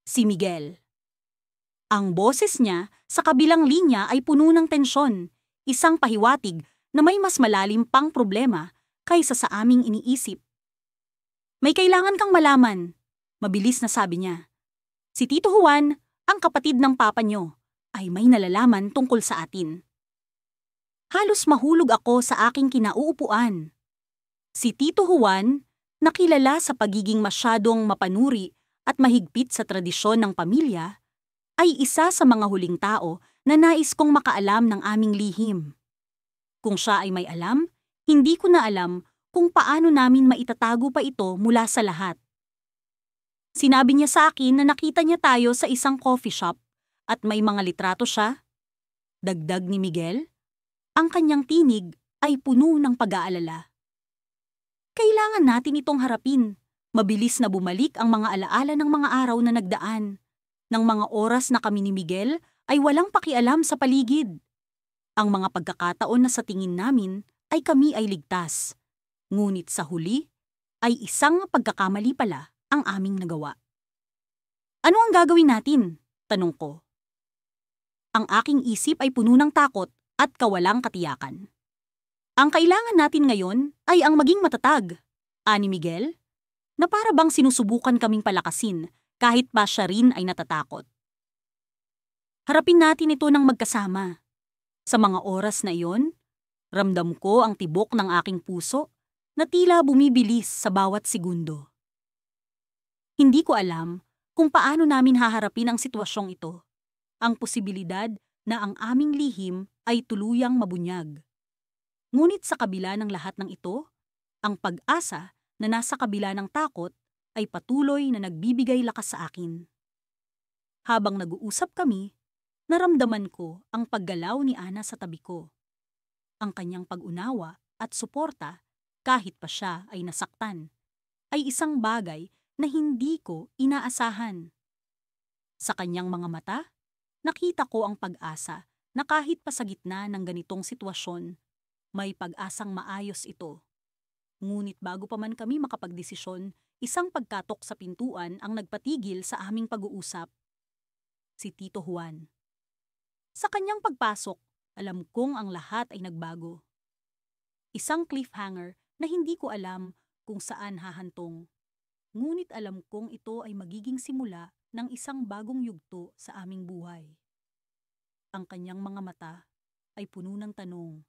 Si Miguel. Ang boses niya sa kabilang linya ay puno ng tensyon, isang pahiwatig na may mas malalim pang problema kaysa sa aming iniisip. May kailangan kang malaman, mabilis na sabi niya. Si Tito Juan, ang kapatid ng papa niyo, ay may nalalaman tungkol sa atin. Halos mahulog ako sa aking kinauupuan. Si Tito Juan, nakilala sa pagiging masyadong mapanuri at mahigpit sa tradisyon ng pamilya, ay isa sa mga huling tao na nais kong makaalam ng aming lihim. Kung siya ay may alam, hindi ko na alam kung paano namin maitatago pa ito mula sa lahat. Sinabi niya sa akin na nakita niya tayo sa isang coffee shop at may mga litrato siya. Dagdag ni Miguel, ang kanyang tinig ay puno ng pag-aalala. Kailangan natin itong harapin. Mabilis na bumalik ang mga alaala ng mga araw na nagdaan. Ng mga oras na kami ni Miguel ay walang pakialam sa paligid. Ang mga pagkakataon na sa tingin namin ay kami ay ligtas. Ngunit sa huli ay isang pagkakamali pala ang aming nagawa. Ano ang gagawin natin? Tanong ko. Ang aking isip ay puno ng takot at kawalang katiyakan. Ang kailangan natin ngayon ay ang maging matatag, ani Miguel, na para bang sinusubukan kaming palakasin kahit pa siya rin ay natatakot. Harapin natin ito ng magkasama. Sa mga oras na iyon, ramdam ko ang tibok ng aking puso na tila bumibilis sa bawat segundo. Hindi ko alam kung paano namin haharapin ang sitwasyong ito. Ang posibilidad na ang aming lihim ay tuluyang mabunyag. Ngunit sa kabila ng lahat ng ito, ang pag-asa na nasa kabila ng takot ay patuloy na nagbibigay lakas sa akin. Habang nag-uusap kami, naramdaman ko ang paggalaw ni Ana sa tabi ko. Ang kanyang pag-unawa at suporta kahit pa siya ay nasaktan, ay isang bagay na hindi ko inaasahan. Sa kanyang mga mata, nakita ko ang pag-asa na kahit pa sa gitna ng ganitong sitwasyon, may pag-asang maayos ito. Ngunit bago pa man kami makapagdesisyon, isang pagkatok sa pintuan ang nagpatigil sa aming pag-uusap. Si Tito Juan. Sa kanyang pagpasok, alam kong ang lahat ay nagbago. Isang cliffhanger na hindi ko alam kung saan hahantong. Ngunit alam kong ito ay magiging simula ng isang bagong yugto sa aming buhay. Ang kanyang mga mata ay puno ng tanong.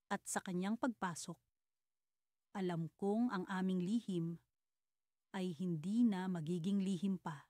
At sa kanyang pagpasok, alam kong ang aming lihim ay hindi na magiging lihim pa.